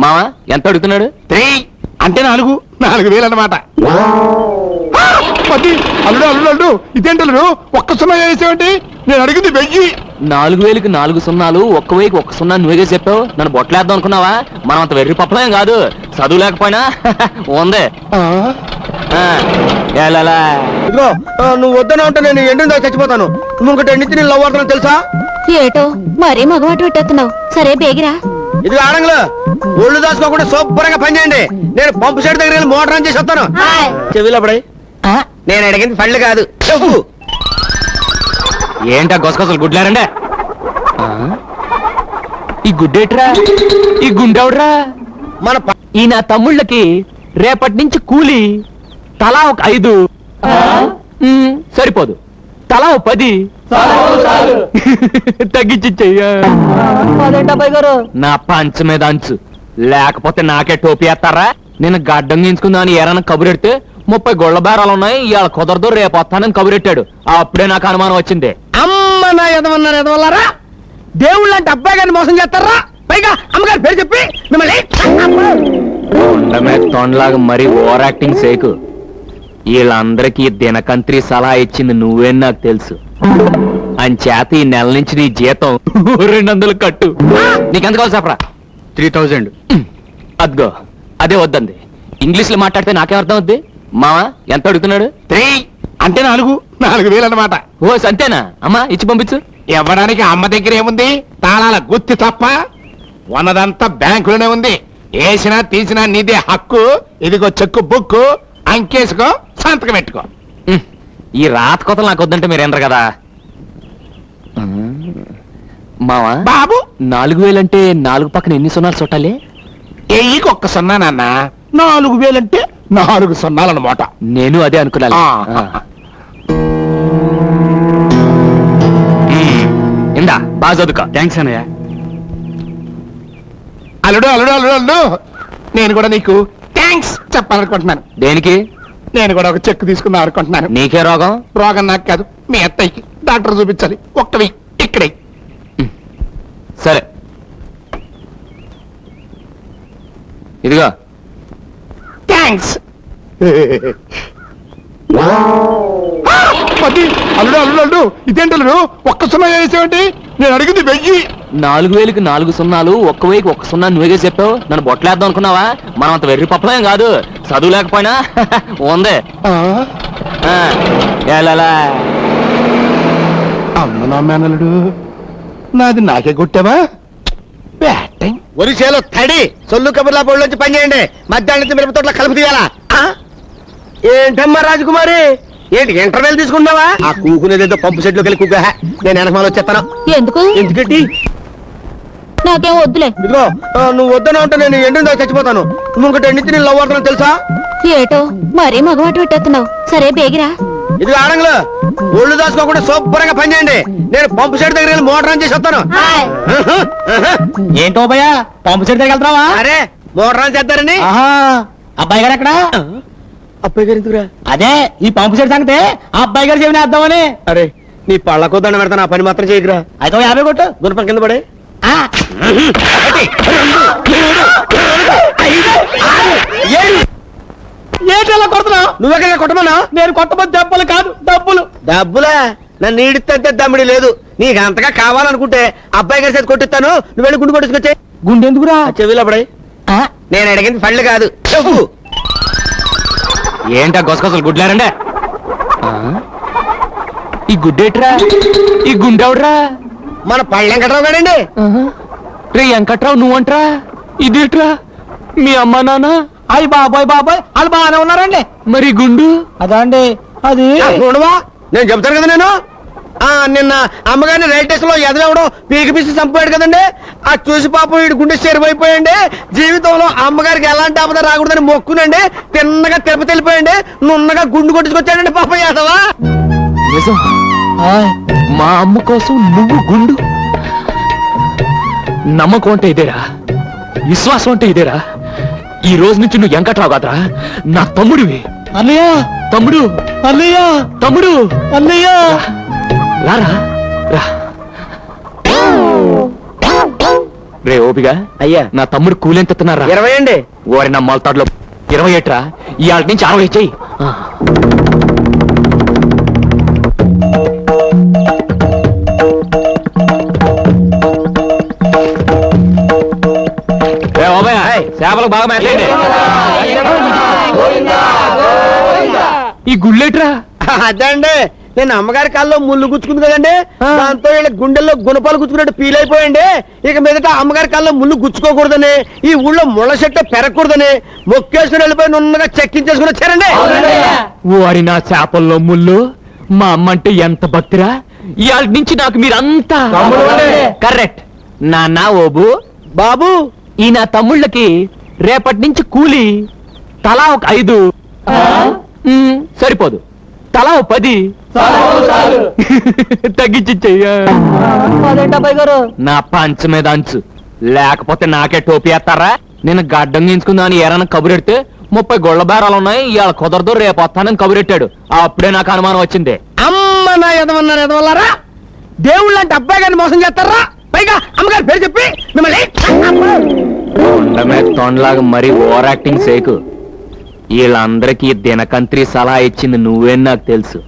మావా ఎంత అడుగుతున్నాడు? 3 అంటే 4,000 అన్నమాట. అల్లుడు అల్లుడు అల్లుడు ఇదేంటల్లుడు ఒక్క సున్నా వేసేవంటి? నేను అడిగింది 1000. 4,000కి 4 సున్నాలు, ఒక్క వెయ్యికి 1 సున్నా నువ్వేగా చెప్పావు. నన్ను బొట్టలేద్దాం అనుకున్నావా? మనం అంత వెర్రి పప్పలేం కాదు, చదువు లేకపోయినా ఉంది. ఇదిగో నువ్వు వద్దన ఉంటే నేను ఎండు చచ్చిపోతాను. నువ్వు ఇంకటి ఎండితే నేను లవ్ అవుతాను తెలుసా? ఏటో మరీ మగవాటు పెట్టేస్తున్నావు. సరే బేగిరా. ఇది ఆడంగులు ఒళ్ళు దాచుకోకుండా శుభ్రంగా పని చేయండి. నేను పంపు సెట్ దగ్గర వెళ్ళి మోటార్ ఆన్ చేసి వస్తాను. చెవిలో పడే నేను అడిగింది పళ్ళు కాదు చెప్పు. ఏంటా గొసగొసలు గుడ్లారండే? ఈ గుడ్డేట్రా? ఈ గుండెవడ్రా? మన ఈ నా తమ్ముళ్ళకి రేపటి నుంచి కూలి తలా ఒక 5. సరిపోదు, తలా ఒక 10 తగ్గించి చెయ్య. నా పంచ మీద అంచు లేకపోతే నాకే టోపీ వేస్తారా? నేను గడ్డం గించుకుందామని ఏరన్నా కబురెడితే 30 గొళ్ళ బేరాలు ఉన్నాయి, ఇవాళ కుదరదు రేపు వస్తానని కబురెట్టాడు. అప్పుడే నాకు అనుమానం వచ్చింది. అమ్మ నా ఎదవన్నారు ఎదవల్లారా, దేవుళ్ళు అంటే అబ్బాయి గారిని మోసం చేస్తారా? పైగా అమ్మగారి పేరు చెప్పి మిమ్మల్ని తొండమే తొండలాగా మరీ ఓవర్ యాక్టింగ్ సేకు. వీళ్ళందరికీ దినకంత్రి సలహా ఇచ్చింది నువ్వేని నాకు తెలుసు. అంచేత ఈ నెల నుంచి నీ జీతం 200 కట్టు. నీకెంత కావాలి చెప్పరా? 3,000. అద్గో అదే వద్దంది. ఇంగ్లీష్ లో మాట్లాడితే నాకేం అర్థం అవుద్ది? మావా ఎంత అడుగుతున్నాడు? 3 అంటే 4,000 అన్నమాట. ఓ సంతేనా? అమ్మా ఇచ్చి పంపించు. ఇవ్వడానికి అమ్మ దగ్గర ఏముంది? తాళాల గుత్తి తప్ప ఉన్నదంతా బ్యాంకులోనే ఉంది. వేసినా తీసినా నీదే హక్కు. ఇదిగో చెక్కు బుక్కు, అంకేసుకో, సంతకం పెట్టుకో. ఈ రాత కొత్తలు నాకు వద్దంటే మీరేందరు కదా మావా. బాబు 4,000 అంటే 4 పక్కన ఎన్ని సున్నాలు చుట్టాలి? 1000కి 1 సున్నా నాన్న. 4,000 అంటే 4 సున్నాలన్నమాట. నేను అదే అనుకున్నాను. ఇందా బాగా చదువుకో. థ్యాంక్స్ అన్నయ్య. అల్లుడు అల్లుడు అల్లుడు అల్లుడు నేను కూడా నీకు థ్యాంక్స్ చెప్పాలనుకుంటున్నాను. దేనికి? నేను కూడా ఒక చెక్ తీసుకుందాం అనుకుంటున్నాను. నీకే రోగం? రోగం నాకు కాదు, మీ అత్తయ్యకి. డాక్టర్ చూపించాలి. ఒక్కవి ఇక్కడే. సరే ఇదిగో. థ్యాంక్స్. అల్లుడు అల్లుడు అల్లుడు ఇదేంటల్లుడు ఒక్క సున్నా వేసేవంటి? నేను అడిగింది 1000. 4,000కి 4 సున్నాలు, ఒక్క వెయ్యికి 1 సున్నా నువ్వేగా చెప్పావు. నన్ను బొట్టలేద్దాం అనుకున్నావా? మనం అంత వెర్రి పప్పలేం కాదు, చదువు లేకపోయినా ఉంది. అమ్మ నా మేనల్లుడు, నాది నాకే కొట్టావా? బ్యాటింగ్. ఒరిసేలో తడి సొల్లు కబుర్లా బోళ్ళొంచి పని చేయండి. మధ్యాహ్నం మిరప తోటలో కలుపు తీయాలా? ఏంటమ్మా రాజకుమారి, ఏంటి ఇంటర్వెల్ తీసుకున్నావా? ఆ కూకునేదేదో పంపు సెట్లోకి వెళ్ళి కూక. నేను వెనకమాల వచ్చేస్తాను. ఎందుకు? ఎందుకంటే నాకేం వద్దులే. ఇదిగో నువ్వు వద్దన ఉంటే నేను ఎండు చచ్చిపోతాను. నువ్వు ఇంకటి ఎండితే నేను లవ్ అవుతాను తెలుసా? ఏటో మరీ మగవాటు పెట్టేస్తున్నావు. సరే బేగిరా. ఇది ఆడంగులు ఒళ్ళు దాచుకోకుండా శుభ్రంగా పని చేయండి. నేను పంపు సెట్ దగ్గర వెళ్ళి మోటార్ ఆన్ చేసి వస్తాను. ఏంటో భయ్యా పంపు సెట్ దగ్గర వెళ్తావా? అరే మోటార్ ఆన్ చేస్తారని. అబ్బాయి గారు ఎక్కడ? అబ్బాయి గారు ఎందుకురా? అదే ఈ పంపు సెట్ సంగతే ఆ అబ్బాయి గారు చెవిని వేద్దామని. అరే నీ పళ్ళకో దండ పెడతాను, ఆ పని మాత్రం చేయకురా. అయితే 50 కొట్టు. గుణపం కింద పడే. ఏంటలా కొడుతున్నావు? నువ్వెక్కడ కొట్టమన్నా? నేను కొట్టబోతు దెబ్బలు కాదు, డబ్బులు. డబ్బులా? నన్ను ఈడితే దమ్ముడి లేదు. నీకు అంతగా కావాలనుకుంటే అబ్బాయి గారి చేతి కొట్టిస్తాను. నువ్వు వెళ్ళి గుండు కొట్టుకొచ్చే. గుండె ఎందుకురా? చెవిలో పడే. నేను అడిగింది పళ్ళు కాదు చెప్పు. ఏంటా గొసగొసలు గుడ్లారండే? ఈ గుడ్డేట్రా? ఈ గుండెవడ్రా? మన పళ్ళు వెంకట్రావు గారండి. రే వెంకట్రావు నువ్వంట్రా? ఇదేట్రా? మీ అమ్మా నాన్న? అయ్యి బాబాయ్ బాబాయ్ వాళ్ళు బాగానే ఉన్నారండి. మరి గుండు? అదా అండి అది. చూడవా నేను చెప్తాను కదా. నేను నిన్న అమ్మగారిని రైల్ స్టేషన్ లో ఎదవడం పీకి పిసి చంపాడు కదండి. ఆ చూసి పాపం వీడి గుండె చెరువైపోయండి. జీవితంలో అమ్మగారికి ఎలాంటి ఆపద రాకూడదని మొక్కునండి. తిన్నగా తిరుపతి వెళ్ళిపోయండి. నున్నగా గుండు కొట్టుకొచ్చాడండి పాపం యాదవా. నిజం? మా అమ్మ కోసం నువ్వు గుండు? నమ్మకం అంటే ఇదేరా, విశ్వాసం అంటే ఇదేరా. ఈ రోజు నుంచి నువ్వు వెంకట్రావు కాదురా, నా తమ్ముడివి. అన్నయ్య తమ్ముడు, అన్నయ్య తమ్ముడు, అన్నయ్య రారా రా. రే ఓపిగా అయ్యా నా తమ్ముడు కూలెంత ఎత్తున్నారా 20 అండి. ఓరి నా మొలతాడులో 20 ఏట్రా ఇవాళ నుంచి 60 చెయ్యి చేపలకు బాగా మేతండి ఈ గుళ్ళేట్రా అదే అండి నేను అమ్మగారి కాల్లో ముళ్ళు గుచ్చుకుంది కదండి, దాంతో వీళ్ళ గుండెల్లో గుణపాలు గుచ్చుకున్నట్టు ఫీల్ అయిపోయండి. ఇక మీదట అమ్మగారి కాల్లో ముళ్ళు గుచ్చుకోకూడదని, ఈ ఊళ్ళో ముళ్ళ చెట్టు పెరగకూడదని మొక్కేసుకుని వెళ్ళిపోయి నున్నగా చెక్కించేసుకుని వచ్చారండి. ఓరి నా చేపల్లో ముళ్ళు మా అమ్మ అంటే ఎంత భక్తిరా ఇవాళ నుంచి నాకు మీరంతా కరెక్ట్. నాన్న ఓబు బాబు ఈ నా తమ్ముళ్ళకి రేపటి నుంచి కూలి తలా ఒక 5 సరిపోదు, తలా ఒక 10 తగ్గించి చెయ్యా. నా పంచ మీద అంచు లేకపోతే నాకే టోపీ వేస్తారా? నేను గడ్డం గీంచుకుందామని ఏరైనా కబురెడితే 30 గొళ్ళ బేరాలు ఉన్నాయి, ఇవాళ కుదరదు రేపు వస్తానని కబురెట్టాడు. అప్పుడే నాకు అనుమానం వచ్చింది. అమ్మ నా ఎదవన్నారు ఎదవల్లారా, దేవుళ్ళు అంటే అబ్బాయి గారిని మోసం చేస్తారా? పైగా అమ్మగారి పేరు చెప్పి మిమ్మల్ని ఉండమే తొండలాగా మరీ ఓవర్ యాక్టింగ్ సేకు. వీళ్ళందరికీ దినకంత్రి సలహా ఇచ్చింది నువ్వేని నాకు తెలుసు.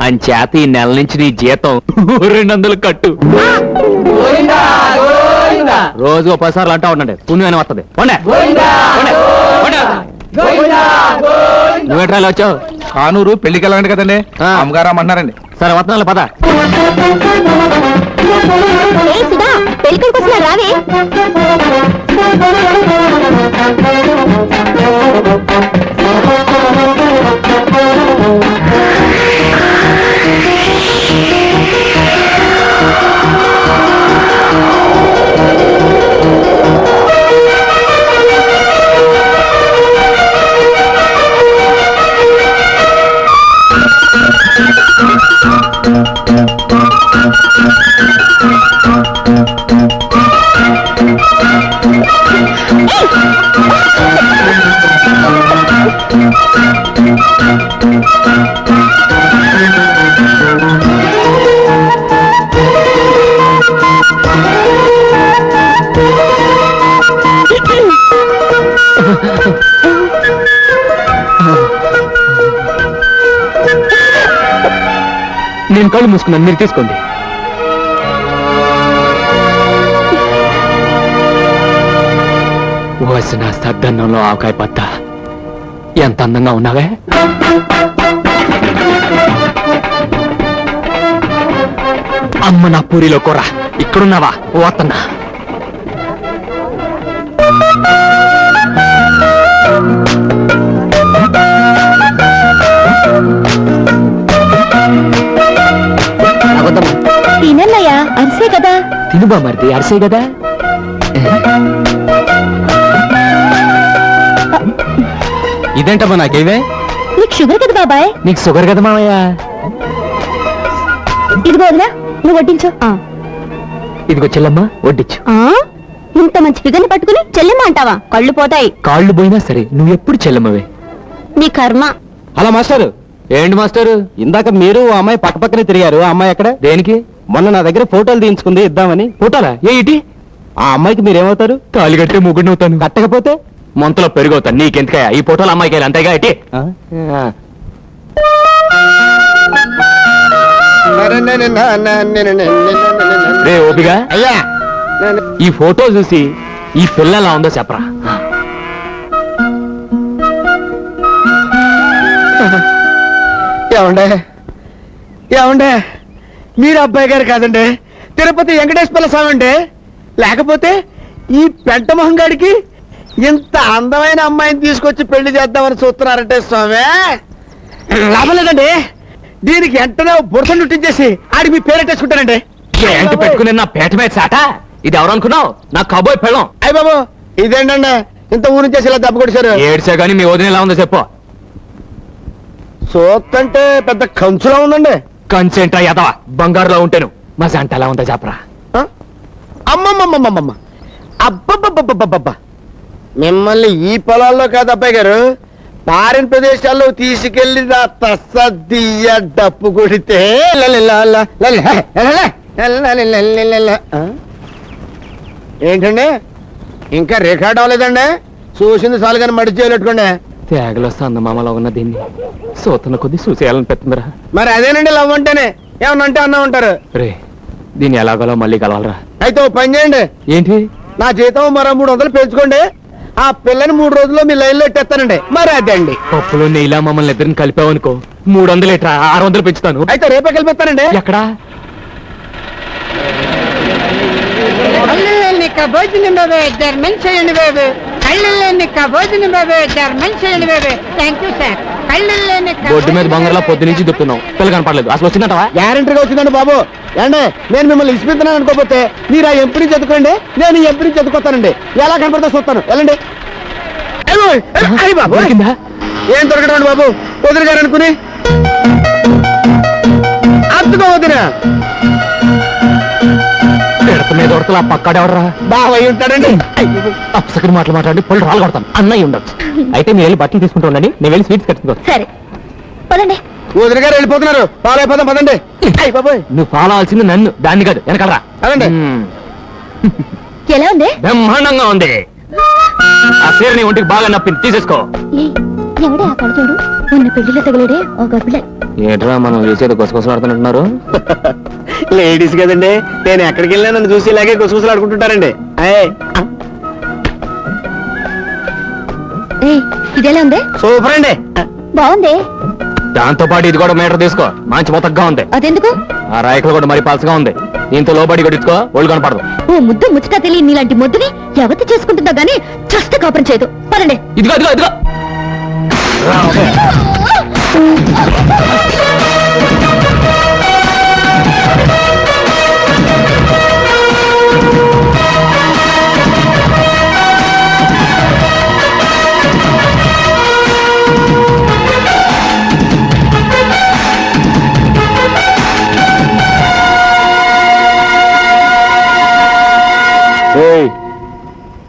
అంచేత ఈ నెల నుంచి నీ జీతం 200 కట్టు. రోజు 10 సార్లు అంటా ఉండండి, పుణ్యమైన వస్తుంది. నువ్వేట్రా వచ్చావు? కానూరు పెళ్లికి వెళ్ళండి కదండి, అమ్మగారు అమ్మన్నారండి. సరే వస్తున్నాను పద. పెళ్ళికొడుకు వస్తున్నారు రావే. నేను కళ్ళు మూసుకున్నాను, మీరు తీసుకోండి. వసిన సద్దన్నంలో ఆవకాయ పత్త ఎంత అందంగా ఉన్నావే. అమ్మ నా పూరిలో కూర ఇక్కడున్నావా? పోతున్నా. తినన్నయ్యా, అరిసే కదా. తిను బామర్ది, అరిసే కదా. ఇదేంటమ్మా నాకేవే? నీకు షుగర్ కదా బాబాయ్. నీకు షుగర్ కదా మామయ్య. ఇదిగో వదినా, నువ్వు వడ్డించు. ఇదిగో చెల్లమ్మ వడ్డించు. ఇంత మంచి ఫిగర్ని పట్టుకుని చెల్లెమ్మ అంటావా? కళ్ళు పోతాయి. కాళ్ళు పోయినా సరే నువ్వు ఎప్పుడు చెల్లమ్మవే. నీ కర్మ. Hello master. ఏంటి మాస్టర్? ఇందాక మీరు ఆ అమ్మాయి పక్క పక్కనే తిరిగారు. ఆ అమ్మాయి ఎక్కడ? దేనికి? మొన్న నా దగ్గర ఫోటోలు తీయించుకుంది, ఇద్దామని. ఫోటోలా? ఏ ఇటీ? ఆ అమ్మాయికి మీరేమవుతారు? తాళి కట్టే ముగ్గురు అవుతాను. కట్టకపోతే మొంతలో పెరిగవుతాను. నీకెందుకయ్యా ఈ ఫోటోలు? అమ్మాయికి అంతేగా ఇటీ. రే ఓపిగా, అయ్యా ఈ ఫోటో చూసి ఈ పిల్ల ఎలా ఉందో చెప్పరా. ఏమండే ఏమండే, మీరు అబ్బాయి గారు కాదండి, తిరుపతి వెంకటేశ్వర స్వామి అండి. లేకపోతే ఈ పెంట మొహం గాడికి ఇంత అందమైన అమ్మాయిని తీసుకొచ్చి పెళ్లి చేద్దామని చూస్తున్నారంటే స్వామి, లాభం లేదండి. దీనికి వెంటనే బురస చుట్టించేసి ఆడికి మీ పేరెట్టేసుకుంటానండి. ఏంటి పెట్టుకుని నా పేట మీద చాట? ఇది ఎవరు అనుకున్నావు? నా కబోయ్ పెళ్ళం. అయ్య బాబు, ఇదేంటండి ఇంత ఊరి చేసి ఇలా దెబ్బ కొట్టేశారు? ఏడ్చా గానీ మీ వదిన ఎలా ఉందో చెప్పు. సోత్తంటే పెద్ద కంచులా ఉందండి. కన్సెంట్రా ఎదవా, బంగారులో ఉంటాను. మా జంట ఎలా ఉందో చెప్పరా. అమ్మమ్మమ్మమ్మమ్మ, అబ్బబ్బబ్బబ్బబ్బబ్బా, మిమ్మల్ని ఈ పొలాల్లో కాదు అబ్బాయి గారు, పారిన ప్రదేశాల్లో తీసుకెళ్లి నా తస్సదియ్య డప్పు కొడితే ఆ? 100 రూపాయలు ఏంటండి ఇంకా రికార్డ్ అవ్వలేదండి? చూసింది చాలు కానీ మడి చేయలేట్టుకోండి. తేగలో సందమామలో ఉన్న దీన్ని సూతన కొద్ది చూసేయాలనిపిస్తుందిరా. మరి అదేనండి లవ్ అంటేనే, ఏమన్నా అంటే అన్నా ఉంటారు. రే దీన్ని ఎలాగోలా మళ్ళీ కలవాలరా. అయితే ఓ పని చేయండి, ఏంటి? నా జీతం మరో 300 పెంచుకోండి. ఆ పిల్లని 3 రోజుల్లో మీ లైన్లో ఎట్టేస్తానండి. మరి అదే అండి. పప్పులో నెయ్యిలా మమ్మల్ని ఇద్దరిని కలిపావనుకో 300 ఎట్రా 600 పెంచుతాను. అయితే రేపే కలిపిస్తానండి. ఎక్కడా? కళ్ళని భోజనం బాబు ధర్మం చేయండి బాబు. కళ్ళని భోజనం బాబు ధర్మం చేయండి బాబు. Thank you sir. కళ్ళని బొడ్డు మీద బంగారులో పొద్దు నుంచి దుక్కున్నావు, పిల్ల కనపడలేదు. అసలు వచ్చిందటవా? గ్యారంటీగా వచ్చిందండి బాబు. ఏండి నేను మిమ్మల్ని ఇచ్చిపోతున్నాను అనుకోకపోతే మీరు ఆ ఎంపీని చదువుకోండి, నేను ఈ ఎంపీని చదువుకోతానండి. ఎలా కనపడితే చూస్తాను. వెళ్ళండి. అయ్యి బాబు, దొరికిందా? ఏం దొరకడం బాబు, వదిలి గారు అనుకుని అత్తుకో వదినా. పిడత మీద ఉడతలు ఆ పక్కాడెవడరా? బాగా అయి ఉంటాడండి. అప్సకరి మాటలు మాట్లాడి పళ్ళు రాళ్ళు కొడతాను. అన్నయ్య ఉండొచ్చు. అయితే మీరు వెళ్ళి బట్టలు తీసుకుంటూ ఉండండి, నేను వెళ్ళి స్వీట్స్ కట్టుకుంటాను. సరే పదండి. వదిలి గారు వెళ్ళిపోతున్నారు, ఫాలో అయిపోతాం పదండి. అయ్యి బాబోయ్, నువ్వు ఫాలో అవ్వాల్సింది నన్ను, దాన్ని కాదు. వెనకలరా. అదండి. ఎలా ఉంది? బ్రహ్మాండంగా ఉంది. ఆ చీర నీ ఒంటికి బాగా నప్పింది, తీసేసుకో. ఏయ్, ఎవడే ఆ కళ్ళజోడు? ఉన్న పెళ్లిలో తగిలేడే ఒక పిల్ల. ఏంట్రా మనం చేసేది గుసగుసలాడుతున్నట్టున్నారు? లేడీస్ కదండి, నేను ఎక్కడికి వెళ్ళినా నన్ను చూసి ఇలాగే గుసగుసలు ఆడుకుంటుంటారండి. ఏయ్, ఇదెలా ఉంది? సూపర్ అండి. బాగుంది. దాంతో పాటు ఇది కూడా మీటర్ తీసుకో, మంచి మొత్తగా ఉంది. అదెందుకు? ఆ రాయకలు కూడా మరి పలసగా ఉంది. దీంతో లోబడి కొట్టించుకో, ఒళ్ళు కనపడదు. ఓ ముద్దు ముచ్చట తెలియని నీలాంటి ముద్దుని ఎవతి చేసుకుంటుందో గానీ చస్తే కాపురం చేయదు. పదండి. ఇదిగో ఇదిగో ఇదిగో.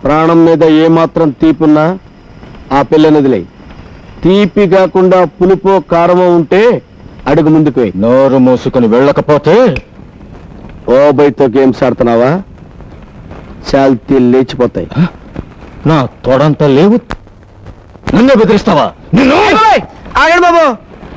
ప్రాణం మీద ఏమాత్రం తీపున్నా ఆ పిల్లని వదిలే. తీపి కాకుండా పులుపో కారమో ఉంటే అడుగు ముందుకు వెయ్యి. నోరు మూసుకొని వెళ్ళకపోతే ఓ బయతో గేమ్స్ ఆడుతున్నావా? చాల్తీ లేచిపోతాయి. నా తోడంతా లేవు, నన్నే బెదిరిస్తావా? ఆగండి బాబు,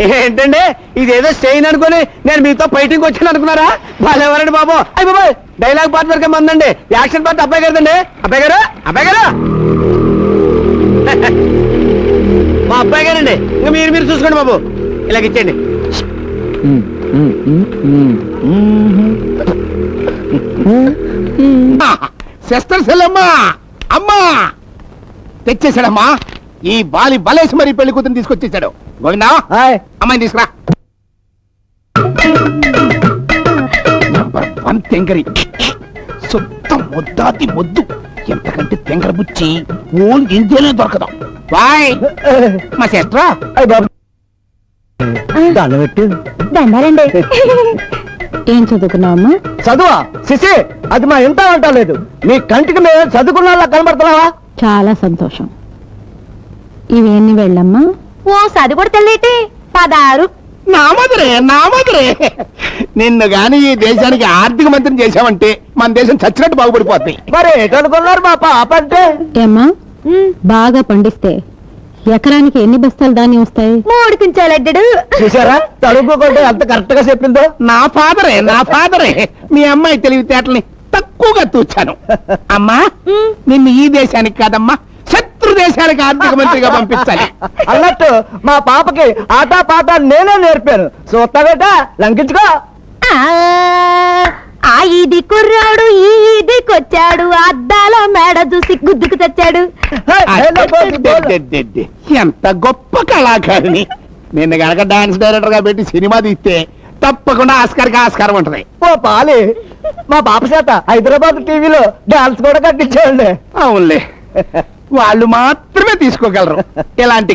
ఏంటండి ఇదేదో స్టెయిన్ అనుకుని నేను మీతో ఫైటింగ్ వచ్చాను అనుకున్నారా? వాళ్ళెవరండి బాబు? అయ్యి బాబు, డైలాగ్ పార్ట్ వరకే మందండి, యాక్షన్ పార్ట్ అబ్బాయి గారిదండి. అబ్బాయి గారు, అబ్బాయి గారు, మా అబ్బాయి గారండి. ఇంకా మీరు చూసుకోండి బాబు, ఇలాగ ఇచ్చేయండి. సిస్టర్ సెల్లమ్మా, అమ్మా తెచ్చేసాడమ్మా. ఈ బాలి బలేసి మరి పెళ్లి కూతురు తీసుకొచ్చేసాడు. గోవిందా, అమ్మాయిని తీసుకురా. నంబర్ 1 తెంగరి, సొంత ముద్దాతి ముద్దు. ఎంతకంటే తెంగర బుచ్చి ఓన్ ఇండియాలో దొరకదాం. బాయ్ మా సిస్టర్. దండాలండి. ఏం చదువుకున్నావమ్మా? చదువా సిసి, అది మా ఇంత అంటలేదు. మీ కంటికి మేము చదువుకున్నా కనబడుతున్నావా? చాలా సంతోషం. ఇవేన్ని వెళ్ళమ్మా. ఓ సది కూడా తెల్లేటి 16. నా మధురే నిన్ను గాని ఈ దేశానికి ఆర్థిక మంత్రిని చేశామంటే మన దేశం చచ్చినట్టు బాగుపడిపోద్ది. మరి ఎటనుకున్నారు మా పాప అంటే? ఏమ్మా, బాగా పండిస్తే ఎకరానికి ఎన్ని బస్తాలు ధాన్యం వస్తాయి? 3 కుంచాలడ్డాడు. చూసారా చదువుకోకుంటే అంత కరెక్ట్ గా చెప్పిందో. నా ఫాదరే మీ అమ్మాయి తెలివితేటల్ని తక్కువగా తూచాను. అమ్మా, నిన్ను ఈ దేశానికి కాదమ్మా శత్రు దేశానికి ఆర్థిక మంత్రిగా పంపించాలి. అన్నట్టు మా పాపకి ఆటా పాట నేనే నేర్పాను. చూస్తావేట లంకించుకో. ఆ ఇది కుర్రాడు ఈ ఇదికొచ్చాడు, అద్దాల మేడ చూసి గుద్దుకు తెచ్చాడు. ఎంత గొప్ప కళాకారిని. నిన్న గనక డాన్స్ డైరెక్టర్ గా పెట్టి సినిమా తీస్తే తప్పకుండా ఆస్కార్కి ఆస్కారం ఉంటది. ఓ పాలి, మా పాప చేత హైదరాబాద్ టీవీలో డాన్స్ కూడా కట్టించాండి. అవునులే, వాళ్ళు మాత్రమే తీసుకోగలరు ఇలాంటి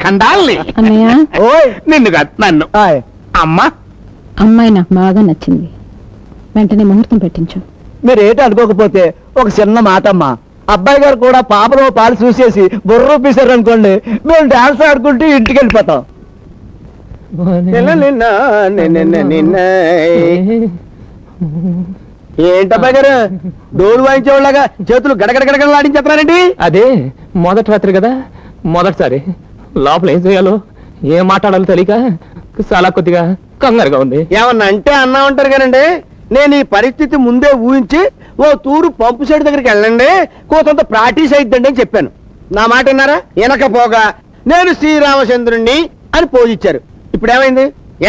ఖండాల్ని. అన్నయ్య, ఓయ్ నిన్ను కాదు నన్ను. అమ్మా, అమ్మాయి నాకు బాగా నచ్చింది. వెంటనే ముహూర్తం పెట్టించు. మీరు ఏంటి అనుకోకపోతే ఒక చిన్న మాట అమ్మా. అబ్బాయి గారు కూడా పాపలో పాలు చూసేసి బుర్ర ఊపేశారు అనుకోండి, మేము డాన్స్ ఆడుకుంటూ ఇంటికి వెళ్ళిపోతాం. ఏంటబ్బాయి గారు డోలు వాయించేవాళ్ళగా చేతులు గడగడగడగడలాడించేస్తున్నారండి? అదే మొదటి రాత్రి కదా, మొదటిసారి లోపల ఏం చేయాలో ఏం మాట్లాడాలో తెలియక చాలా కొద్దిగా కంగారుగా ఉంది. ఏమన్నా అంటే అన్నా ఉంటారు కదండి. నేను ఈ పరిస్థితి ముందే ఊహించి ఓ తూరు పంపు సైడ్ దగ్గరికి వెళ్ళండి, కొంత ప్రాక్టీస్ అయిద్దండి అని చెప్పాను. నా మాట విన్నారా? వెనకపోగా నేను శ్రీరామచంద్రుణ్ణి అని పోజిచ్చారు. ఇప్పుడు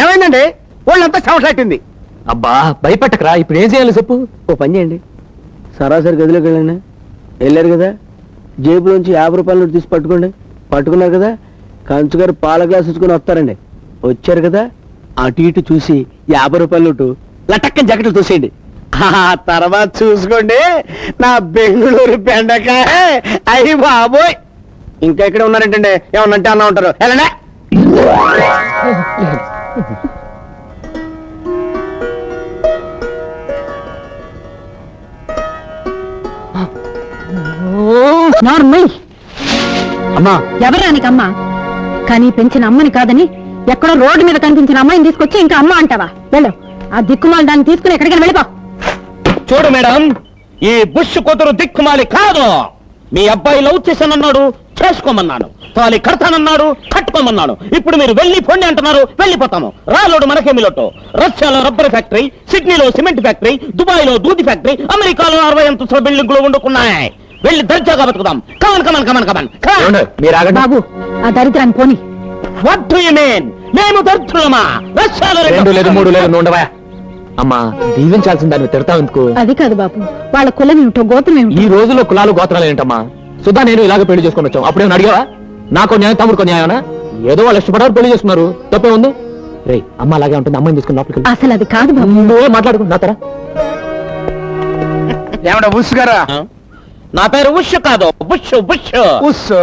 ఏమైందండి? వాళ్ళంతా సమసట్టింది. అబ్బా భయపెట్టకరా, ఇప్పుడు ఏం చేయాలో చెప్పు. ఓ పని చేయండి, సరాసరి గదిలోకి వెళ్ళండి. వెళ్ళారు కదా, జేబులోంచి 50 రూపాయల నోటు తీసి పట్టుకోండి. పట్టుకున్నారు కదా, కంచుగారు పాల గ్లాస్ ఇచ్చుకుని వస్తారండి. వచ్చారు కదా, అటు ఇటు చూసి 50 రూపాయల నోటు లటక్కని జాకెట్లు తోసేయండి. ఆ తర్వాత చూసుకోండి నా బెంగళూరు బెండకాయ. అయ్యి బాబోయ్, ఇంకా ఇక్కడ ఉన్నారంటండి. ఏమన్నంటే అన్నా ఉంటారు. వెళ్ళండి. నార్మల్ అమ్మా, ఎవరా నీకమ్మా? కానీ పెంచిన అమ్మని కాదని ఎక్కడో రోడ్డు మీద కనిపించిన అమ్మాయిని తీసుకొచ్చి ఇంకా అమ్మ అంటావా? వెళ్ళు, ఆ దిక్కుమాలి దాన్ని తీసుకుని ఎక్కడికైనా వెళ్ళిపో. చూడు మేడం, ఈ బుష్ కూతురు దిక్కుమాలి కాదు. మీ అబ్బాయి లవ్ చేశానన్నాడు, చేసుకోమన్నాను. తాలి కడతానన్నాడు, కట్టుకోమన్నాను. ఇప్పుడు మీరు వెళ్ళి పొండి అంటున్నారు, వెళ్ళిపోతాము. రాలోడు మనకేమి లోటు. రష్యాలో రబ్బర్ ఫ్యాక్టరీ, సిడ్నీలో సిమెంట్ ఫ్యాక్టరీ, దుబాయ్ లో దూది ఫ్యాక్టరీ, అమెరికాలో 60 అంతస్తుల బిల్డింగ్లు వండుకున్నాయి. వెళ్ళి దర్జాగా బతుకుదాం. Come on come on come on come on. మీరు ఆగండి. బాబు, ఆ దరిద్రాన్ని పోని. What do you mean? మేము దరిద్రులమా? రష్యాలో 2 లేదు 3 లేదు నుండవా. అమ్మా దీవించాల్సిన దాన్ని తిడతావు ఎందుకు? అది కాదు బాబు, వాళ్ళ కులం ఏమిటో గోత్రం ఏమిటో. ఈ రోజుల్లో కులాలు గోత్రాలు ఏంటమ్మా? సుధా నేను ఇలాగ పెళ్లి చేసుకుని వచ్చాం. అప్పుడేమన్నా అడిగావా? నాకు న్యాయం, తమ్ముడుకో న్యాయమనా? ఏదో వాళ్ళు ఇష్టపడారు, పెళ్లి చేసుకున్నారు. తప్పే ఉంది. రే అమ్మ అలాగే ఉంటుంది, అమ్మాయిని తీసుకుని లోపలికి. అసలు అది కాదు బాబు. నువ్వే మాట్లాడుకో నా తర. ఏమన్నా ఉస్సుగారా? నా పేరు ఉష్ కాదు, బుష్ బుష్. ఉస్సు